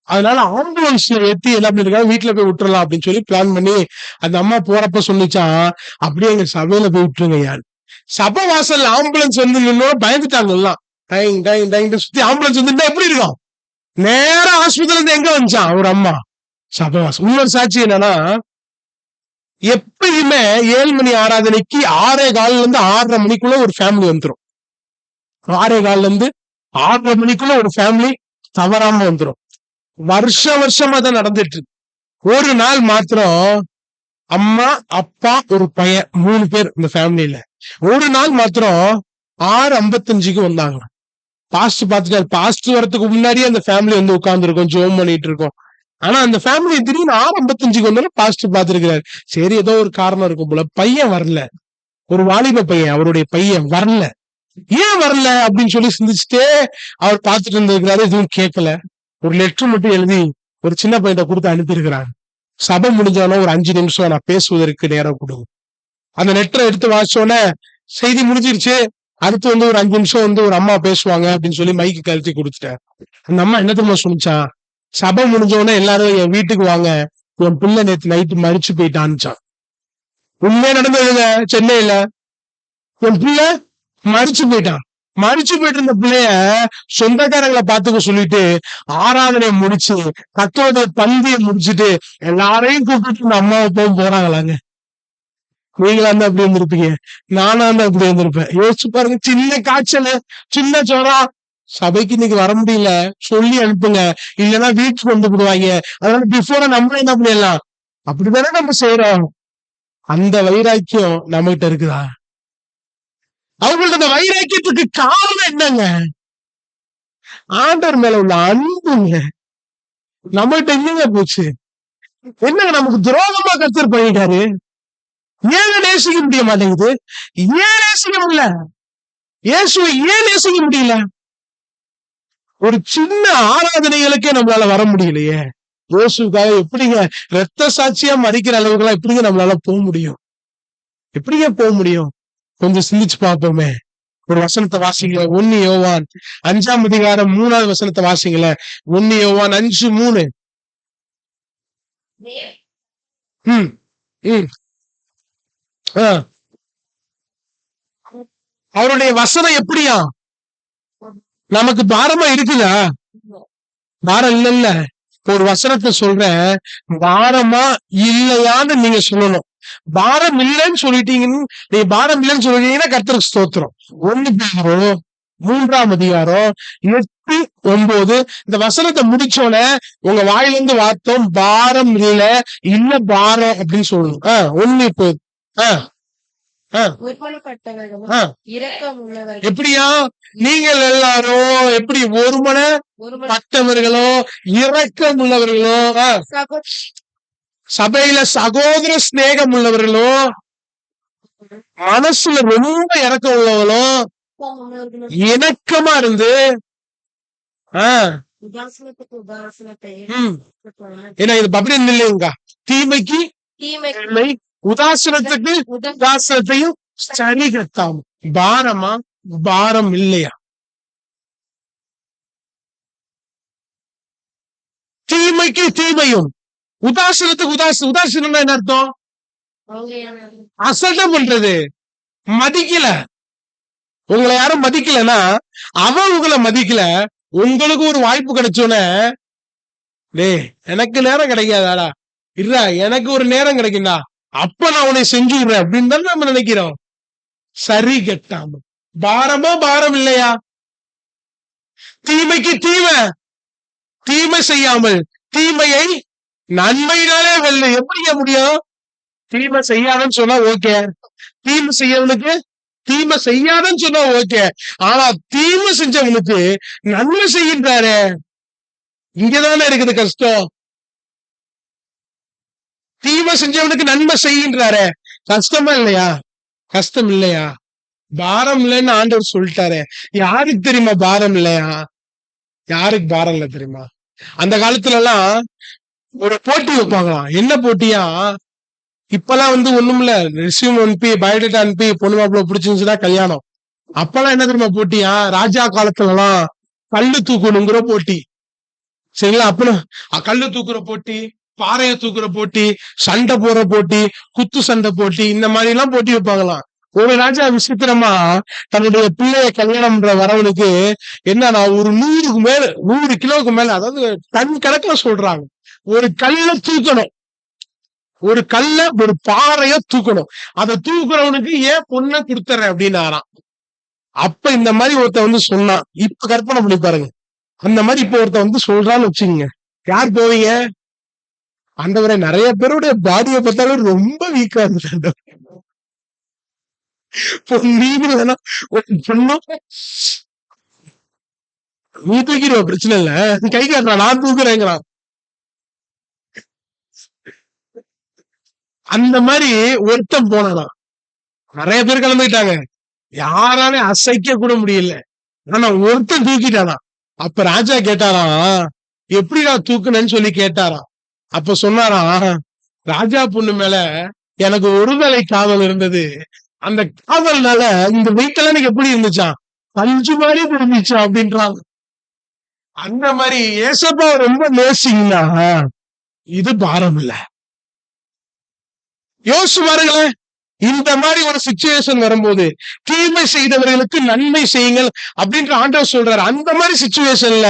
அதனால ஆம்புலன்ஸ்ல ஏத்தி எல்லாம் பண்ணிருக்காங்க, வீட்டுல போய் விட்டுறலாம் அப்படின்னு சொல்லி பிளான் பண்ணி அந்த அம்மா போறப்ப சொல்லிச்சான், அப்படியே எங்க சபையில போய் விட்டுருங்க யாரு. சபை வாசல் ஆம்புலன்ஸ் நின்னோட பயந்துட்டாங்க எல்லாம். டைங் டைங் டைங் சுத்தி ஆம்புலன்ஸ் வந்துட்டா எப்படி இருக்கும்? நேரா ஹாஸ்பிட்டல் இருந்து எங்க வந்துச்சான்? ஒரு அம்மா சபை வாசல். இன்னொரு சாட்சி என்னன்னா, எப்பயுமே 7 மணி ஆராதனைக்கு 6:15 இருந்து 6:30 மணிக்குள்ள ஒரு ஃபேமிலி வந்துரும். 6:15 இருந்து 6:30 மணிக்குள்ள ஒரு ஃபேமிலி தவறாம வந்துரும். வருஷமா தான் நடந்துட்டு இருக்கு. ஒரு நாள் மாத்திரம் அம்மா, அப்பா, ஒரு பையன், 3 பேர் இந்த ஃபேமிலியில. ஒரு நாள் மாத்திரம் 6:55க்கு வந்தாங்க. பாஸ்ட் பாத்துட்டாரு. பாஸ்ட் வரதுக்கு முன்னாடியே அந்த ஃபேமிலி உட்கார்ந்து இருக்கும், ஜோம் பண்ணிட்டு இருக்கோம். ஆனா அந்த ஃபேமிலி திடீர்னு 6:55க்கு வந்தாலும் பாஸ்ட் பாத்துருக்கிறாரு. சரி, ஏதோ ஒரு காரணம் இருக்கும் போல. பையன் வரல, ஒரு வாலிப பையன், அவருடைய பையன் வரல. ஏன் வரல அப்படின்னு சொல்லி சிந்திச்சுட்டே அவர் பார்த்துட்டு இருந்திருக்கிறாரு. எதுவும் கேட்கல. ஒரு லெட்டர் மட்டும் எழுதி ஒரு சின்ன பையனை கொடுத்து அனுப்பியிருக்கிறாங்க. சபை முடிஞ்சோன்னா ஒரு 5 நிமிஷம் நான் பேசுவதற்கு நேரம் கொடுங்க. அந்த லெட்டரை எடுத்து வாசிச்சோன்னே செய்தி முடிஞ்சிருச்சு. அடுத்து ஒரு 5 நிமிஷம் ஒரு அம்மா பேசுவாங்க அப்படின்னு சொல்லி மைக்கு கழுத்தி கொடுத்துட்டேன். அந்த அம்மா என்ன தெரியுமா சொல்லிச்சா? சபை முடிஞ்சோடனே எல்லாரும் என் வீட்டுக்கு வாங்க, என் பிள்ளை நேற்று நைட்டு மறிச்சு போயிட்டான்னுச்சான். உண்மையா நடந்ததுங்க. சென்னையில என் பிள்ளை மறிச்சு போயிட்டான். மறிச்சு போயிட்டு இருந்த பிள்ளைய சொந்தக்காரங்களை பாத்துக்க சொல்லிட்டு ஆராதனையை முடிச்சு கத்தோட பந்தியை முடிச்சுட்டு எல்லாரையும் கூப்பிட்டு இந்த அம்மாவை போறாங்களாங்க. நீங்களா இருந்தா அப்படி இருந்திருப்பீங்க, நானா இருந்தா அப்படி இருந்திருப்பேன். யோசிச்சு பாருங்க. சின்ன காய்ச்சல், சின்ன ஜுரம், சபைக்கு இன்னைக்கு வர முடியல, சொல்லி அனுப்புங்க, இல்லைன்னா வீட்டுக்கு கொண்டு போடுவாங்க. அதனால பிஃபோரா நம்மளே என்ன பண்ணிடலாம், அப்படித்தானே நம்ம செய்யறோம். அந்த வைராக்கியம் நம்ம கிட்ட இருக்குதா? அவங்கள்ட்ட அந்த வைராக்கியத்துக்கு காரணம் என்னங்க? ஆண்டவர் மேல உள்ள அன்புங்க. நம்மகிட்ட எங்க போச்சு? என்னங்க நமக்கு துரோகமா கர்த்தர் பண்ணிட்டாரு? ஏன் நேசிக்க முடிய மாட்டேங்குது? ஏன் நேசிக்க முடியல? இயேசுவை ஏன் நேசிக்க முடியல? ஒரு சின்ன ஆராதனைகளுக்கே நம்மளால வர முடியலையே. இயேசுக்காக எப்படிங்க ரத்த சாட்சியா மறிக்கிற அளவுக்கு எப்படிங்க நம்மளால போக முடியும்? எப்படிங்க போக முடியும்? கொஞ்சம் சிந்திச்சு பார்ப்போமே. ஒரு வசனத்தை வாசிங்கள. 1 யோவான் 5ஆம் அதிகாரம் 3வது வசனத்தை வாசிங்கள. 1 யோவான் 5:3. அவருடைய வசனம் எப்படியா? நமக்கு பாரமா இருக்குதா? பாரம் இல்ல. ஒரு வசனத்தை சொல்றேன், பாரமா இல்லையான்னு நீங்க சொல்லணும். பாரம் இல்லைன்னு சொல்லிட்டீங்கன்னு, நீங்க பாரம் இல்லைன்னு சொல்லிட்டீங்கன்னா கர்த்தருக்கு ஸ்தோத்திரம். 1 பேதுரு 3ஆம் அதிகாரம் 8, 9 இந்த வசனத்தை முடிச்சோட உங்க வாயிலிருந்து வார்த்தோம் பாரம் இல்ல பாரம் அப்படின்னு சொல்லணும். ஒண்ணு இப்போ ஒருமனப்பட்டவர்களும் இரக்கம் உள்ளவர்களும் எப்படியா நீங்கள் எல்லாரும் எப்படி ஒருமனப்பட்டவர்களோ இரக்கம் உள்ளவர்களோ, சபையில சகோதர சிநேகம் உள்ளவர்களோ, மனசுல ரொம்ப இறக்கம் உள்ளவங்களும் இணக்கமா இருந்து உதாசனத்துக்கு உதாசனத்தை ஏன்னா இது அப்படி இல்லைங்க. தீமைக்கு தீமை, உதாசனத்துக்கு உதாசனத்தையும் சரி கட்டாம. பாரமா பாரம் இல்லையா? தீமைக்கு தீமையும், உதாசனத்துக்கு உதாசனம் என்ன அர்த்தம்? அசட்டை பண்றது, மதிக்கல. உங்களை யாரும் மதிக்கலன்னா அவன் உங்களை மதிக்கல. உங்களுக்கு ஒரு வாய்ப்பு கிடைச்சோன்னே, எனக்கு நேரம் கிடைக்காதாடா, இல்ல எனக்கு ஒரு நேரம் கிடைக்கும்டா, அப்ப நான் உன்னை செஞ்சுடுறேன் அப்படின்னு தான் நம்ம நினைக்கிறோம். சரி கட்டாம. பாரமா பாரம் இல்லையா? தீமைக்கு தீமை செய்யாமல் தீமையை நன்மையினாலே வெல்ல. எப்படிங்க முடியும்? தீமை செய்யாதன்னு சொன்னா ஓகே, தீமை செய்யவனுக்கு தீமை செய்யாதன்னு சொன்னா ஓகே, ஆனா தீமை செஞ்சவனுக்கு நன்மை செய்கின்றாரு. இங்கதானே இருக்குது கஷ்டம். தீமை செஞ்சவனுக்கு நன்மை செய்கின்றாரு. கஷ்டமா இல்லையா? கஷ்டம் இல்லையா? பாரம் இல்லைன்னு ஆண்டவர் சொல்லிட்டாரு. யாருக்கு தெரியுமா பாரம் இல்லையா? யாருக்கு பாரம் இல்ல தெரியுமா? அந்த காலத்துல எல்லாம் ஒரு போட்டி வைப்பாங்களாம். என்ன போட்டியா? இப்பெல்லாம் ஒண்ணும் இல்ல, ரெஸ்யூம் அனுப்பி பயோடேட்டா அனுப்பி பொண்ணு மாப்பிள்ள பிடிச்சிருந்துச்சுன்னா கல்யாணம். அப்பெல்லாம் என்ன தெரியுமா போட்டியா? ராஜா காலத்துல எல்லாம் கல்லு தூக்கணுங்கிற போட்டி. சரிங்களா? அப்ப கல்லு தூக்குற போட்டி, பாறைய தூக்குற போட்டி, சண்டை போடுற போட்டி, குத்து சண்டை போட்டி, இந்த மாதிரி எல்லாம் போட்டி வைப்பாங்களாம். ஒரு ராஜா விசித்திரமா தன்னுடைய பிள்ளைய கல்யாணம் பண்ற வரவனுக்கு என்னன்னா ஒரு 100 கிலோவுக்கு மேல, அதாவது டன் கணக்குல சொல்றாங்க, ஒரு கல்ல தூக்கணும். ஒரு பாறைய தூக்கணும். அதை தூக்குறவனுக்கு ஏன் பொண்ணை கொடுத்துறேன் அப்படின்னாராம். அப்ப இந்த மாதிரி ஒருத்த சொன்னான். இப்ப கற்பனை பண்ணி பாருங்க, அந்த மாதிரி இப்ப ஒருத்த சொல்றான்னு வச்சுக்கோங்க, யார் போவீங்க? ஆண்டவரே, நிறைய பேருடைய பாடியை பார்த்தாலும் ரொம்ப வீக்கா இருந்துச்சு. நீங்க வேணா பொண்ணும் நீ தூக்கிடுவ, பிரச்சனை இல்ல, கை காட்டுறான், நான் தூக்குறேங்கிறான். அந்த மாதிரி ஒருத்தன் போனான். நிறைய பேர் கிளம்பிட்டாங்க, யாராலே அசைக்க கூட முடியல. ஆனா ஒருத்தன் தூக்கிட்டானா. அப்ப ராஜா கேட்டாராம், எப்படி நான் தூக்குனேன்னு சொல்லி கேட்டாராம். அப்ப சொன்னாராம், ராஜா பொண்ணு மேல எனக்கு ஒருதலை காதல் இருந்தது, அந்த காதல்னால இந்த வெயிட்டெல்லாம் எனக்கு எப்படி இருந்துச்சான், பஞ்சு மாதிரி புரிஞ்சிச்சா அப்படின்றாங்க. அந்த மாதிரி ஏசப்பா ரொம்ப நேசிங்கன்னா இது பாரம் இல்ல. யோசிச்சு பாருங்களேன், இந்த மாதிரி ஒரு சிச்சுவேஷன் வரும்போது தீமை செய்தவர்களுக்கு நன்மை செய்யுங்கள் அப்படின்ற ஆண்டவர் சொல்றாரு. அந்த மாதிரி சிச்சுவேஷன்ல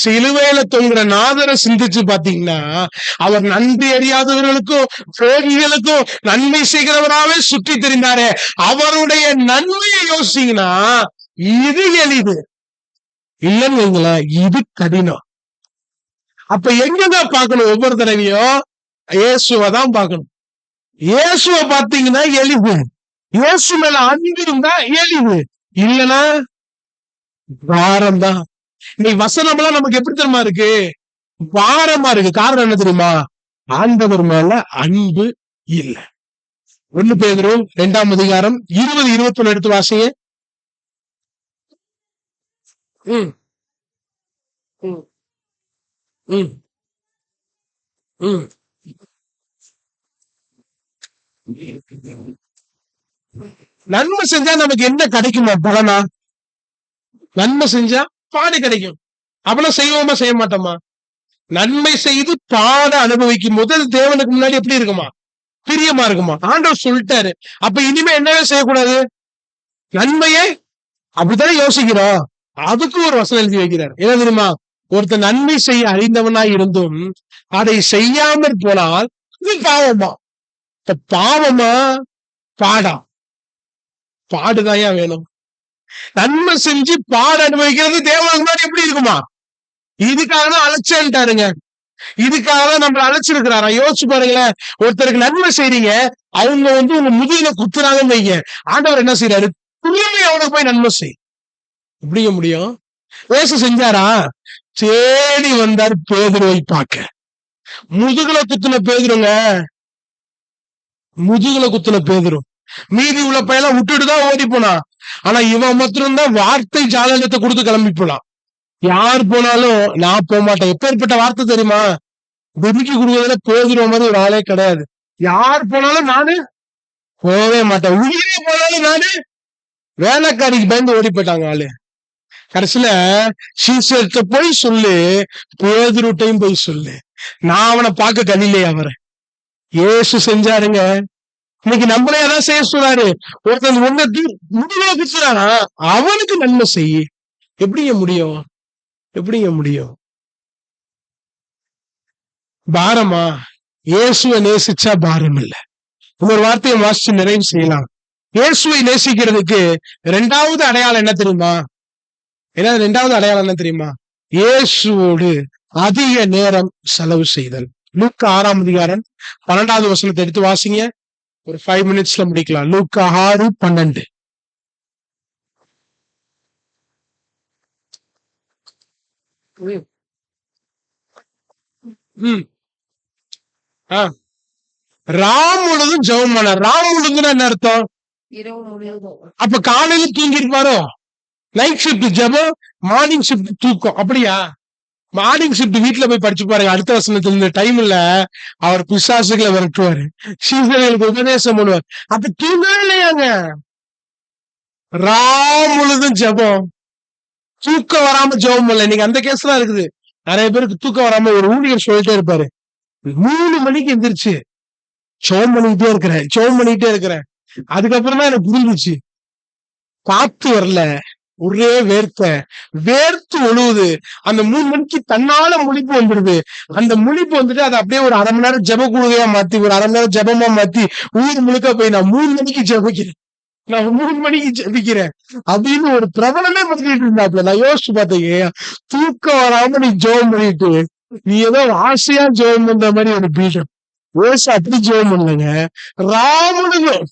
சிலுவையில தொங்குற நாதரை சிந்திச்சு பாத்தீங்கன்னா, அவர் நன்றி அறியாதவர்களுக்கும் துரோகிகளுக்கும் நன்மை செய்கிறவராவே சுற்றி தெரிந்தாரு. அவருடைய நன்மையை யோசிச்சீங்கன்னா இது எளிது இல்லைன்னு வைங்களேன், இது கடினம். அப்ப எங்கதான் பார்க்கணும்? ஒவ்வொரு தடவையும் இயேசுவதான் பார்க்கணும். இயேசுவ பாத்தீங்கன்னா எளிவு, இயேசு மேல அன்பு இருந்தா எளிவு, இல்லைன்னா பாரம் தான். இன்னைக்கு வசனம் எல்லாம் நமக்கு எப்படி தெரியுமா இருக்கு? பாரமா இருக்கு. காரணம் என்ன தெரியுமா? ஆண்டவர் மேல அன்பு இல்ல. 1 பேதுரு 2ஆம் அதிகாரம் 20, 21 எடுத்து வாசிங்க. நன்மை செஞ்சா நமக்கு என்ன கிடைக்குமா பலனா? நன்மை செஞ்சா பாடு கிடைக்கும். அப்பெல்லாம் செய்வோமா செய்ய மாட்டோமா? நன்மை செய்து பாட அனுபவிக்கும் முதல் தேவனுக்கு முன்னாடி எப்படி இருக்குமா? பிரியமா இருக்குமா? ஆண்டவர் சொல்லிட்டாரு. அப்ப இனிமே என்னவே செய்யக்கூடாது? நன்மையே அப்படித்தானே யோசிக்கிறோம். அதுக்கு ஒரு வசனம் எழுதி வைக்கிறார். என்ன தெரியுமா? ஒருத்தர் நன்மை செய்ய அறிந்தவனாய் இருந்தும் அதை செய்யாமற் போனால் இது பாவமா? இப்ப பாவமா பாடா? பாடுதாயா வேணும். நன்மை செஞ்சு பாட அனுபவிக்கிறது தேவனுக்கு முன்னாடி எப்படி இருக்குமா? இதுக்காக தான் அழைச்சேன்ட்டாருங்க. இதுக்காக தான் நம்மள அழைச்சிருக்கிறாரா? யோசிச்சு பாருங்களேன். ஒருத்தருக்கு நன்மை செய்றீங்க, அவங்க உங்க முதுகில குத்துறாங்கன்னு வைங்க, ஆண்டவர் என்ன செய்யறாரு? திரும்பி அவனுக்கு போய் நன்மை செய். எப்படிங்க முடியும்? இயேசு செஞ்சாரா? தேடி வந்தார் பேதுருவை பார்க்க. முதுகுல குத்துன பேதுருங்க, முதுகுல குத்துன பேதுரு. மீதி உள்ள பையெல்லாம் விட்டுட்டுதான் ஓடி போனா. ஆனா இவன் மாத்திரம் தான் வார்த்தை ஜாலகத்தை கொடுத்து கிளம்பி போலாம். யார் போனாலும் நான் போக மாட்டேன். எப்பேற்பட்ட வார்த்தை தெரியுமா? துதிக்கு கொடுக்கறதுல பேதுருவ மாதிரி ஒரு ஆளே கிடையாது. யார் போனாலும் நானு போகவே மாட்டேன். உயிரே போனாலும் நானு. வேலைக்காரிக்கு பயந்து ஓடி போயிட்டாங்க ஆளு. கடைசியில சீசர்கிட்ட போய் சொல்லு, பேதுருட்டையும் போய் சொல்லு, நான் அவனை பார்க்க கண்ணிலே அவரை. இயேசு செஞ்சாருங்க. இன்னைக்கு நம்மளே அதான் செய்ய சொல்றாரு. ஒருத்தன் முடிவுல குத்துறானா அவனுக்கு நன்மை செய்ய. எப்படிங்க முடியும்? எப்படிங்க முடியும்? பாரமா? இயேசுவை நேசிச்சா பாரம் இல்ல. இன்னொரு வார்த்தையை வாசிச்சு நிறைவு செய்யலாம். இயேசுவை நேசிக்கிறதுக்கு இரண்டாவது அடையாளம் என்ன தெரியுமா? இரண்டாவது அடையாளம் என்ன தெரியுமா? இயேசுவோடு அதிக நேரம் செலவு செய்தல். லூக்கா 6ஆம் அதிகாரம் 12வது வசனத்தை எடுத்து வாசிங்க. ஒரு 5 மினிட்ஸ்ல முடிக்கலாம். லூக்கா 6:12. ராம் முழுதும் ஜெபம் பண்ண. ராம் முழுதும் என்ன அர்த்தம்? அப்ப காலையில தூங்கி இருப்பாரோ? நைட் ஷிப்ட் ஜெபம், மார்னிங் ஷிப்ட் தூக்கம். அப்படியா? மார்னிங் ஷிப்ட் வீட்டுல போய் படிச்சு பாருங்க. அடுத்த வசனத்துல இந்த டைம்ல அவர் பிசாசுகளை விரட்டுவாரு, சீசர்களுக்கு உபதேசம் பண்ணுவார். அப்ப தூங்கவே இல்லையாங்க. ராம் முழுதும் ஜெபம், தூக்கம் வராம ஜெபம் பண்ணல. இன்னைக்கு அந்த கேஸ் எல்லாம் இருக்குது. நிறைய பேருக்கு தூக்கம் வராம ஒரு ஊழியர் சொல்லிட்டே இருப்பாரு, 3 மணிக்கு எந்திரிச்சு ஜெபம் பண்ணிட்டே இருக்கிறேன். அதுக்கப்புறம் தான் எனக்கு புரிஞ்சிச்சு, காத்து வரல, ஒரே வேர்த்து ஒழுகுது. அந்த 3 மணிக்கு தன்னால முழிப்பு வந்துருது. அந்த முழிப்பு வந்துட்டு அதை அப்படியே ஒரு 1/2 மணி நேரம் ஜெப குழுவையா மாத்தி, ஒரு 1/2 மணி நேரம் ஜெபமா மாத்தி, ஊர் முழுக்க போய் நான் 3 மணிக்கு ஜெபிக்கிறேன், நான் 3 மணிக்கு ஜெபிக்கிறேன் அப்படின்னு ஒரு பிரபலமே பண்ணிட்டு இருந்தாப்ல. நான் யோசிச்சு பார்த்தேங்க, தூக்கம் வராம நீ ஜெபம் பண்ணிட்டு நீ ஏதோ ஆசையா ஜெபம் பண்ற மாதிரி ஒரு பீடம். ஓசு அப்படி ஜெபம் பண்ணுங்க. ராமனும்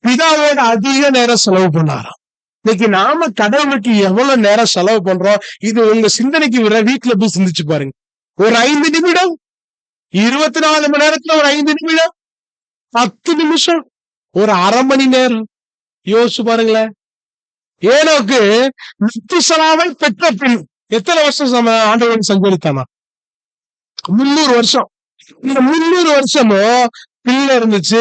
பிதாவோட அதிக நேரம் செலவு பண்ணாராம். இன்னைக்கு நாம கடவுளுக்கு எவ்வளவு நேரம் செலவு பண்றோம்? இது உங்க சிந்தனைக்கு விட வீட்டுல போய் சிந்திச்சு பாருங்க. ஒரு 5 நிமிடம், 24 மணி நேரத்துல ஒரு 5 நிமிடம், 10 நிமிஷம், ஒரு 1/2 மணி நேரம். யோசிச்சு பாருங்களேன். ஏனோக்கு மெத்துசலாவை பெற்ற பின் எத்தனை வருஷம் ஆண்டவன் சஞ்சரித்தானா? 300 வருஷம். இந்த 300 வருஷமும் பிள்ளை இருந்துச்சு,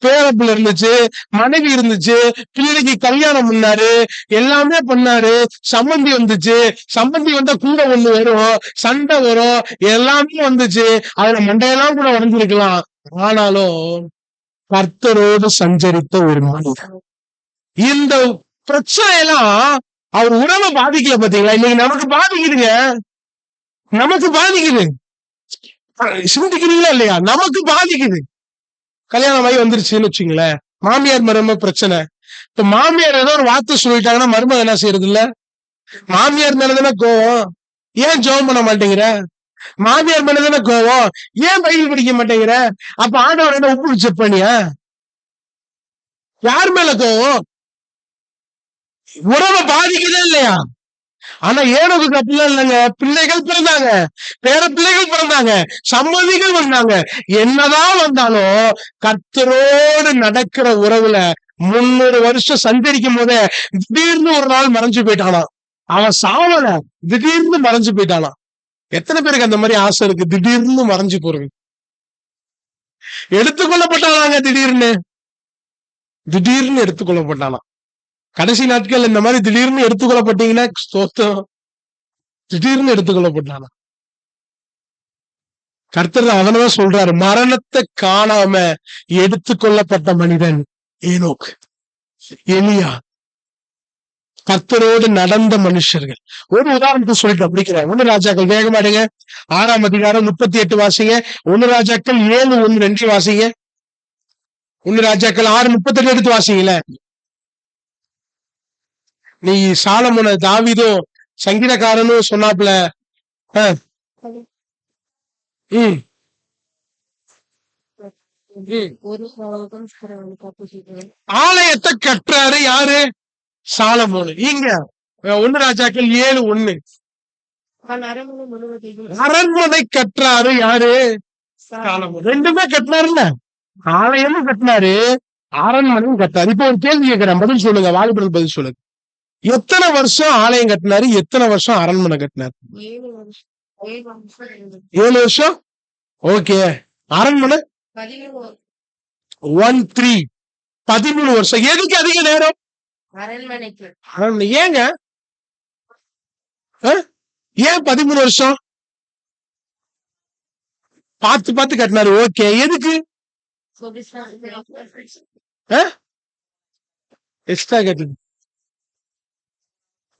பேரப்பிள்ளை இருந்துச்சு, மனைவி இருந்துச்சு, பிள்ளைக்கு கல்யாணம் பண்ணாரு, எல்லாமே பண்ணாரு. சம்பந்தி வந்துச்சு, சம்பந்தி வந்தா கூட ஒண்ணு வரும், சண்டை வரும், எல்லாமே வந்துச்சு. அதுல மண்டையெல்லாம் கூட உடஞ்சிருக்கலாம். ஆனாலும் கர்த்தரோடு சஞ்சரித்த ஒரு மனிதன். இந்த பிரச்சனை எல்லாம் அவர் உறவை பாதிக்கல. பாத்தீங்களா? இன்னைக்கு நமக்கு பாதிக்குதுங்க, நமக்கு பாதிக்குது. சிந்திக்கிறீங்களா இல்லையா? நமக்கு பாதிக்குது. கல்யாணம் ஆகி வந்துருச்சுன்னு வச்சுங்களேன், மாமியார் மருமக பிரச்சனை. இப்ப மாமியார் ஏதோ ஒரு வார்த்தை சொல்லிட்டாங்கன்னா மருமக என்ன செய்யறது இல்ல? மாமியார் மேலதானே கோவம், ஏன் ஜெபம் பண்ண மாட்டேங்கிற? மாமியார் மேலதானே கோவம், ஏன் பைபிள் படிக்க மாட்டேங்கிற? அப்ப ஆண்டவர் என்ன உப்பு செக் பண்ணியா? யார் மேல கோவம்? உறவை பாதிக்குதே இல்லையா? ஆனா ஏனோக்கு அப்படிலாம் இல்லைங்க. பிள்ளைகள் பிறந்தாங்க, பேர பிள்ளைகள் பிறந்தாங்க, சம்மதிகள் வந்தாங்க. என்னதான் வந்தாலும் கர்த்தரோடு நடக்கிற உறவுல 300 வருஷம் சஞ்சரிக்கும் போதே திடீர்னு ஒரு நாள் மறைஞ்சு போயிட்டானா. அவன் சாவல, திடீர்னு மறைஞ்சு போயிட்டானா. எத்தனை பேருக்கு அந்த மாதிரி ஆசை இருக்கு? திடீர்னு மறைஞ்சு போறது. எடுத்துக்கொள்ளப்பட்டானாங்க, திடீர்னு எடுத்துக்கொள்ளப்பட்டானா. கடைசி நாட்கள் இந்த மாதிரி திடீர்னு எடுத்துக்கொள்ளப்பட்டீங்கன்னா ஸ்தோத்திரம். திடீர்னு எடுத்துக்கொள்ளப்பட்டானா. கர்த்தர் அவனதான் சொல்றாரு, மரணத்தை காணாம எடுத்துக்கொள்ளப்பட்ட மனிதன் ஏனோக், எலியா. கர்த்தரோடு நடந்த மனுஷர்கள். ஒரு உதாரணத்தை சொல்லிட்டு அப்படிக்கிறேன். 1 ராஜாக்கள் வேகமாடுங்க, 6ஆம் அதிகாரம் 38 வாசிங்க. 1 ராஜாக்கள் 7:1-2 வாசிங்க. 1 ராஜாக்கள் 6:38 எடுத்து வாசிங்கள. நீ சாலமோன தாவீதும் சங்கீதக்காரனும் சொன்னாப்ல. ம் ஆலயத்தை கட்டுறாரு யாரு? சாலமோன். இங்க 1 ராஜாக்கள் 7:1 அரண்மனை கட்டுறாரு யாரு? சாலமோன். ரெண்டுமே கட்டினாருல்ல, ஆலயமும் கட்டினாரு, அரண்மனையும் கட்டினாரு. இப்போ ஒரு கேள்வி கேட்கிறேன், பதில் சொல்லுங்க. வாலிபர்கள் பதில் சொல்லுங்க. எத்தனை வருஷம் ஆலயம் கட்டினாரு, எத்தனை வருஷம் அரண்மனை கட்டினாரு? 7 வருஷம். ஓகே. அரண்மனை 13 13 வருஷம். எதுக்கு அதிக நேரம்? அரண்மனைக்கு. ஏங்க ஏன் 13 வருஷம்? பார்த்து பார்த்து கட்டினாரு. ஓகே. எதுக்கு எக்ஸ்ட்ரா கட்டு?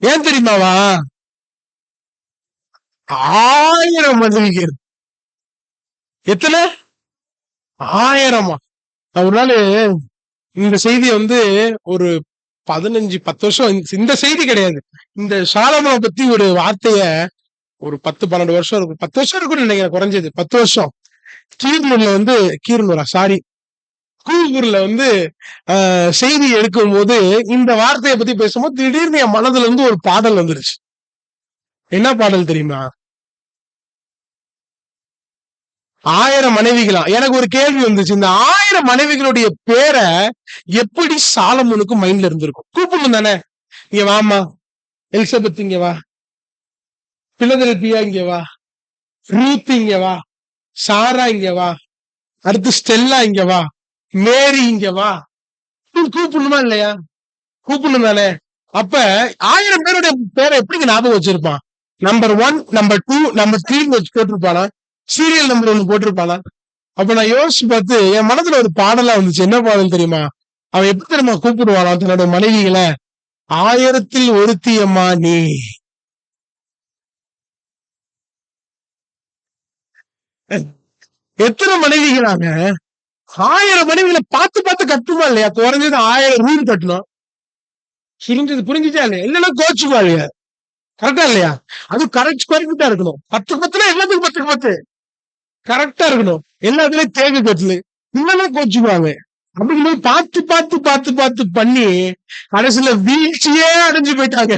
ஏன் தெரியுமாவா? 1000 மனைவிகள். எத்தனை? 1000. நான் ஒரு நாள் இந்த செய்தியை ஒரு 15-10 வருஷம், இந்த செய்தி கிடையாது, இந்த சாலமோனை பத்தி ஒரு வார்த்தைய ஒரு 10-12 வருஷம் இருக்கும், 10 வருஷம் இருக்கும்னு நினைக்கிறேன், குறைஞ்சது 10 வருஷம். கூகுள்ல செய்தி எடுக்கும் போது இந்த வார்த்தையை பத்தி பேசும்போது திடீர்னு என் மனதுல இருந்து ஒரு பாடல் வந்துருச்சு. என்ன பாடல் தெரியுமா? 1000 மனைவிகளா? எனக்கு ஒரு கேள்வி வந்துச்சு. இந்த 1000 மனைவிகளுடைய பேரை எப்படி சாலமோனுக்கு மைண்ட்ல இருந்திருக்கும்? கூப்பிடணும் தானே. இங்க வாமா எலிசபெத், இங்க வா. பிலதெல்பியா இங்க வா. ரூத் இங்க வா. சாரா இங்க வா. அடுத்து ஸ்டெல்லா இங்க வா. மேரி இங்க வா. கூப்பிடணுமா இல்லையா? கூப்பிடணும் தானே. அப்ப 1000 பேருடைய பேரை எப்படி ஞாபகம் வச்சிருப்பான்? நம்பர் 1, நம்பர் 2, நம்பர் 3 வச்சு போட்டிருப்பானா? Serial number 1 போட்டிருப்பானா? அப்ப நான் யோசிச்சு பார்த்து என் மனதுல ஒரு பாடலா வந்துச்சு. என்ன பாடல் தெரியுமா? அவன் எப்படி தெரியுமா கூப்பிடுவானா தன்னோட மனைவிகளை? 1000ல் ஒருத்தியம்மா நீ. எத்தனை மனைவிகளாங்க? 1000 மனைவிகளை பார்த்து பார்த்து கட்டுமா இல்லையா? குறைஞ்சது 1000 ரூம் கட்டணும். புரிஞ்சுச்சா இல்லையா? இல்லைன்னா கோச்சுக்குவா இல்லையா? கரெக்டா இல்லையா? அது கரெக்டா இருக்கணும். 10 எல்லாத்துக்கும் 10 கரெக்டா இருக்கணும். எல்லாத்துலயும் தேக்கு கட்டலு, இல்லைன்னா கோச்சுக்குவாங்க. அப்படிங்கும்போது பார்த்து பார்த்து பார்த்து பார்த்து பண்ணி கடைசியில வீழ்ச்சியே அடைஞ்சு போயிட்டாங்க.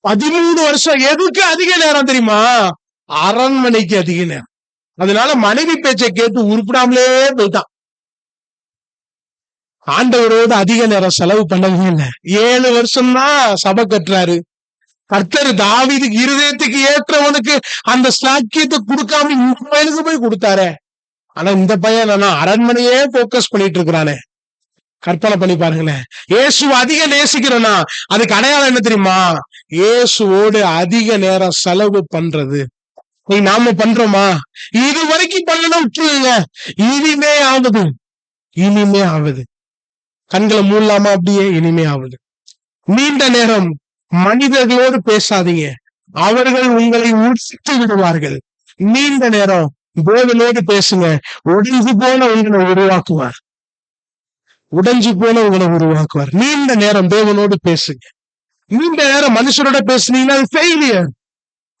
13 வருஷம். எதுக்கு அதிக நேரம் தெரியுமா? அரண்மனைக்கு அதிக நேரம். அதனால மனைவி பேச்சை கேட்டு உருப்பிடாமலே போயிட்டான். ஆண்டவரோடு அதிக நேரம் செலவு பண்ணவே இல்லை. 7 வருஷம்தான் சபை கட்டுறாரு. கர்த்தர் தாவீதுக்கு இருதயத்துக்கு ஏற்றவனுக்கு அந்த ஸ்லாக்கியத்தை கொடுக்காம இந்த பையனுக்கு போய் கொடுத்தாரே. ஆனா இந்த பையன் அரண்மனையே போக்கஸ் பண்ணிட்டு இருக்கிறானே. கற்பனை பண்ணி பாருங்களேன். இயேசு அதிக நேசிக்கிறனா அதுக்கு அடையாளம் என்ன தெரியுமா? இயேசுவோடு அதிக நேரம் செலவு பண்றது. நாம பண்றோமா? இது வரைக்கும் பண்ணணும் விட்டுருங்க. இனிமே ஆகுது. கண்களை மூடலாமா? அப்படியே இனிமே ஆகுது. நீண்ட நேரம் மனிதர்களோடு பேசாதீங்க, அவர்கள் உங்களை உடுத்து விடுவார்கள். நீண்ட நேரம் தேவனோடு பேசுங்க, உடைஞ்சு போன உங்களை உருவாக்குவார். நீண்ட நேரம் தேவனோடு பேசுங்க. நீண்ட நேரம் மனுஷரோட பேசுனீங்கன்னா ஃபெயிலியர்.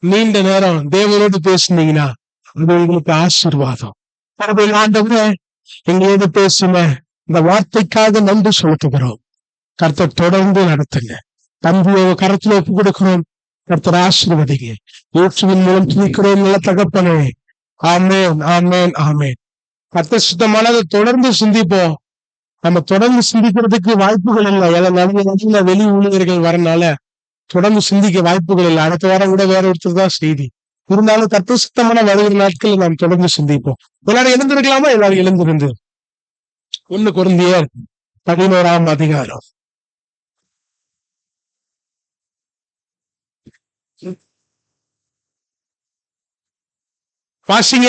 நீண்ட நேரம் தேவனோடு பேசுனீங்கன்னா அது உங்களுக்கு ஆசீர்வாதம். ஆண்டவரே, எங்களோடு பேசுங்க, இந்த வார்த்தைக்காக நன்றி செலுத்துகிறோம். கர்த்தர் தொடர்ந்து நடத்துங்க. தம்பியை கரத்துல ஒப்பு கொடுக்கிறோம். கர்த்தர் ஆசீர்வதிங்க. இயேசுவின் மூலம் துதிக்கிறோம் நல்ல தகப்பனே. ஆமென், ஆமென், ஆமென். கர்த்தர் சுத்தமானதை தொடர்ந்து சிந்திப்போம். நம்ம தொடர்ந்து சிந்திக்கிறதுக்கு வாய்ப்புகள் இல்லை. நடுவில் வெளி ஊழியர்கள் வரனால தொடர்ந்து சிந்திக்க வாய்ப்புகள் இல்லை. அடுத்த வாரம் கூட வேற ஒருத்தர் தான் செய்தி இருந்தாலும் கர்த்தர் சுத்தமான வருகிற நாட்கள் நாம் தொடர்ந்து சிந்திப்போம். எல்லாரும் எழுந்திருக்கலாமா? எல்லாரும் எழுந்திருந்து 1 கொரிந்தியர் 11ஆம் அதிகாரம். வாசிங்க.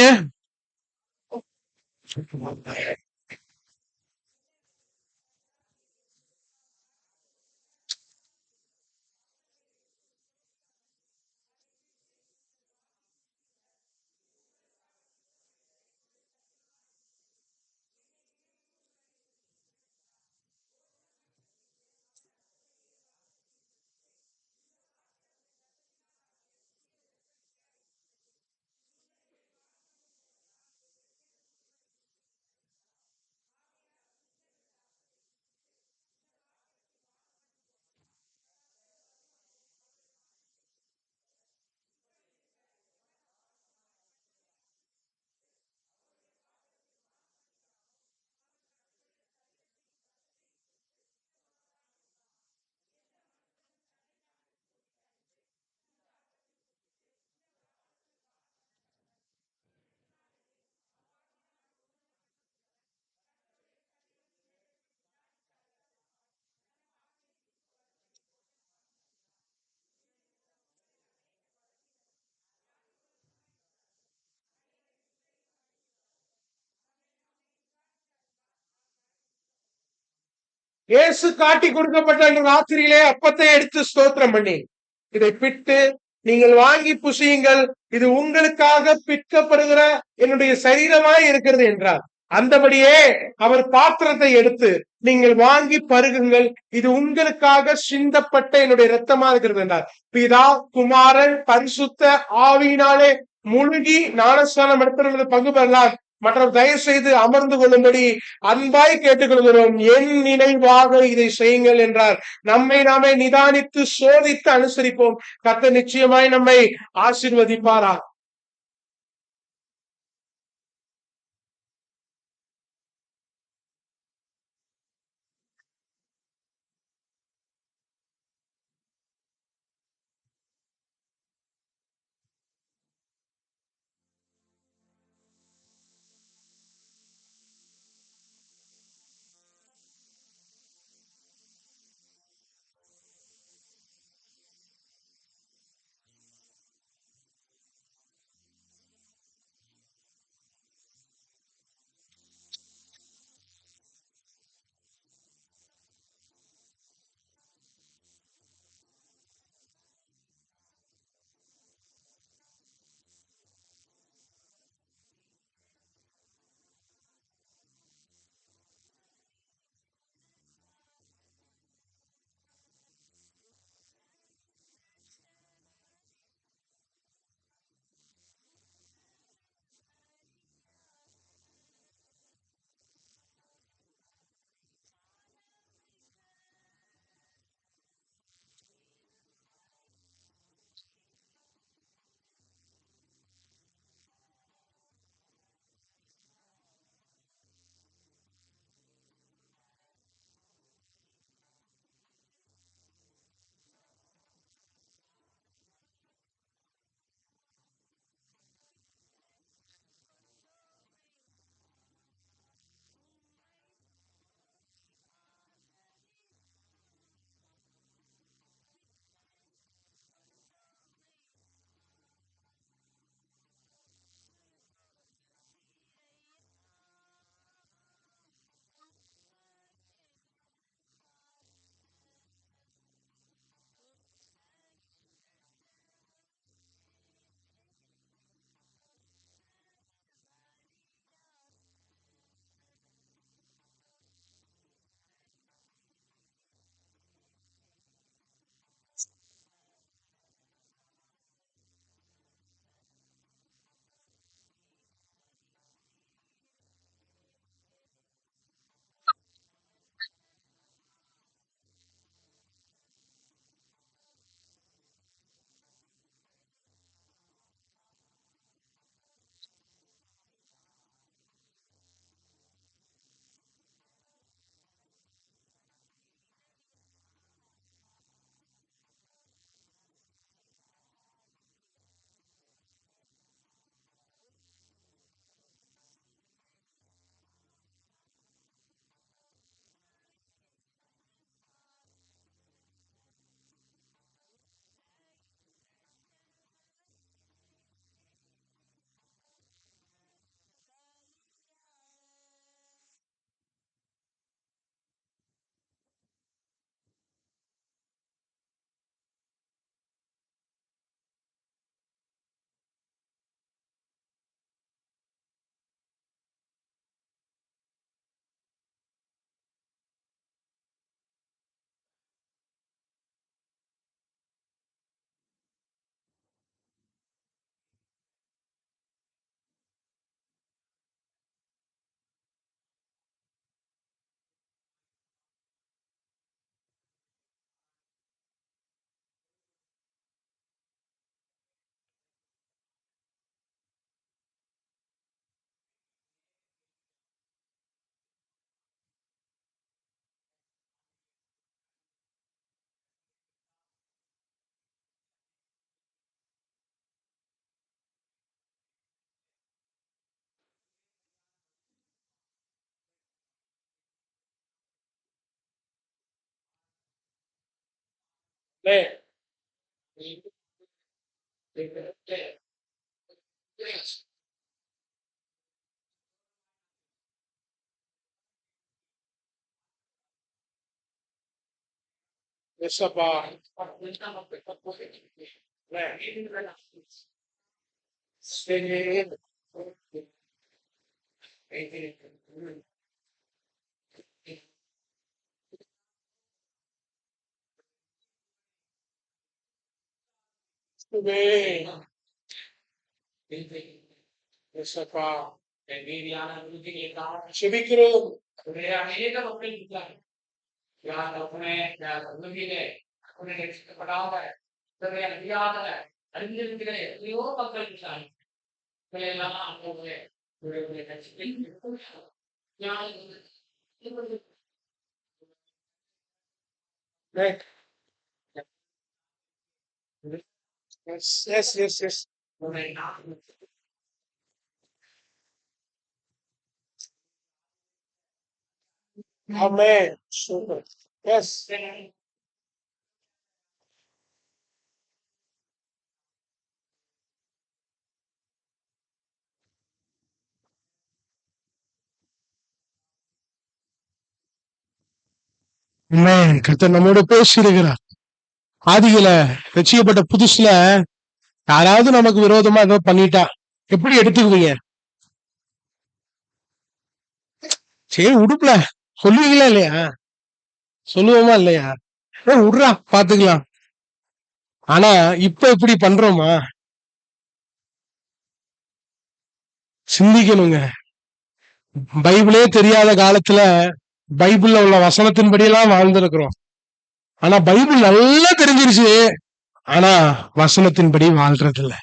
இயேசு காட்டி கொடுக்கப்பட்ட அந்த ராத்திரியிலே அப்பத்தை எடுத்து ஸ்தோத்திரம் பண்ணி, இதை பிட்டு நீங்கள் வாங்கி புசியுங்கள், இது உங்களுக்காக பிற்கப்படுகிற என்னுடைய சரீரமாய் இருக்கிறது என்றார். அந்தபடியே அவர் பாத்திரத்தை எடுத்து, நீங்கள் வாங்கி பருகுங்கள், இது உங்களுக்காக சிந்தப்பட்ட என்னுடைய இரத்தமா இருக்கிறது என்றார். பிதா, குமாரன், பரிசுத்த ஆவியினாலே முழுகி ஞானஸ்நானம் எடுத்திருந்தது பங்கு பெறலாம். மற்ற தயவு செய்து அமர்ந்து கொள்ளும்படி அன்பாய் கேட்டுக்கொள்கிறோம். என் நினைவாக இதை செய்யுங்கள் என்றார். நம்மை நாமே நிதானித்து சோதித்து அனுசரிப்போம். கர்த்தர் நிச்சயமாய் நம்மை ஆசீர்வதிப்பாரா. எஸ்அப்பா. எஸ்அப்பா. செபிக்கிறோம். அநேக மக்கள் இருக்கிறார்கள். யார் தகப்பனே, யார் உதவியிலே உன்னை ரட்சிக்கப்படாத, உன்னை அறியாத, அறிந்திருக்கிற எத்தனையோ மக்கள் இருக்கிறார்கள். இவையெல்லாம் ஆண்டவரே, உங்களுடைய ரட்சிப்பை Yes, yes, yes, yes. உன்னை நான் Amen. Super. Yes. Amen. கர்த்தர் நம்மோட பேசியிருக்கிறார். ஆதியில ரட்சிக்கப்பட்ட புதுசுல யாராவது நமக்கு விரோதமா ஏதோ பண்ணிட்டா எப்படி எடுத்துக்குவீங்க? சரி உடுப்புல சொல்லுவீங்களா இல்லையா? சொல்லுவோமா இல்லையா? விடுறா பாத்துக்கலாம். ஆனா இப்ப இப்படி பண்றோமா? சிந்திக்கணுங்க. பைபிளே தெரியாத காலத்துல பைபிள்ல உள்ள வசனத்தின்படி எல்லாம் வாழ்ந்திருக்கிறோம். ஆனா பைபிள் நல்லா தெரிஞ்சிருச்சு. ஆனா வசனத்தின்படி வாழ்றது இல்ல.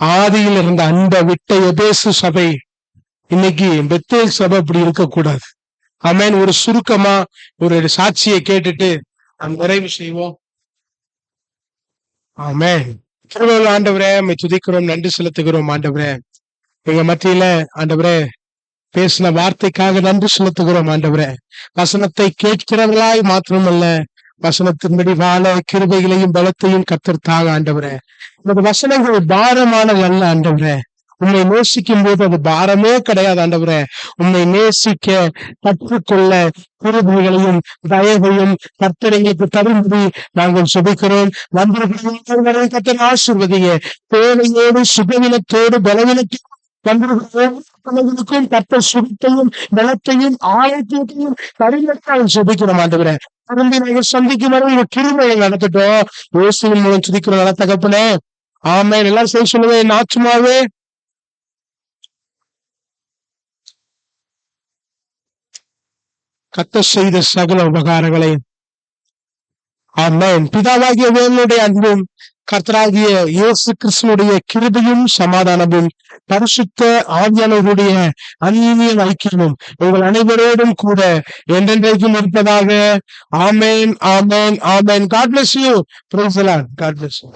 ஆதியில் இருந்த அன்பை விட்ட எபேசு சபை இன்னைக்கு பெத்தேல் சபை அப்படி இருக்கக்கூடாது. ஆமென். ஒரு சுருக்கமா ஒரு சாட்சியை கேட்டுட்டு நாம் நிறைவு செய்வோம். ஆமென். திருவள்ளுவர் ஆண்டவரே, உம்மை துதிக்கிறோம், நன்றி செலுத்துகிறோம் ஆண்டவரே. எங்க மத்தியில ஆண்டவரே பேசின வார்த்தைக்காக நன்றி செலுத்துகிறோம் ஆண்டவரே. வசனத்தை கேட்கிறவர்களாய் மாத்திரமல்ல, வசனத்தின்படி வாழ கிருபைகளையும் பலத்தையும் கர்த்தர் தாங்க ஆண்டவரே. இந்த வசனங்கள் பாரமானது அல்ல ஆண்டவரே. உண்மை நேசிக்கும் போது அது பாரமே கிடையாது ஆண்டவரே. உண்மை நேசிக்க கற்றுக்கொள்ள கிருபைகளையும் தயவையும் கர்த்தரைக்கு தரும்படி நாங்கள் சுபிக்கிறோம். நண்பர்களையும் கர்த்தர் ஆசீர்வதிங்க. தேவையோடு சுகவினத்தோடு பலவீனத்தோடு நண்பர்களுக்கும் கர்த்தர் சுகத்தையும் பலத்தையும் ஆரோக்கியத்தையும் தருவதற்காக சுபிக்கிறோம் ஆண்டவரே. திரும்பி நாங்கள் சந்திக்கும் வரை இந்த கிருபையை நடத்தட்டும். இயேசுவின் மூலம் துதிக்கிறோம் நல்ல தகப்பனே. ஆமென். எல்லாரும் செய்ய சொல்லுவேன். நாச்சுமாவே கர்த்தர் செய்த சகல உபகாரங்களை ஆமென். பிதாவாகிய தேவனுடைய அன்பும் கர்த்தராகிய இயேசு கிறிஸ்துனுடைய கிருபையும் சமாதானமும் பரிசுத்த ஆவியானவருடைய அந்நிய ஐக்கியமும் உங்கள் அனைவரோடும் கூட என்றென்றைக்கும் இருப்பதாக. ஆமென், ஆமென், ஆமென். God bless you. Praise the Lord. God bless you.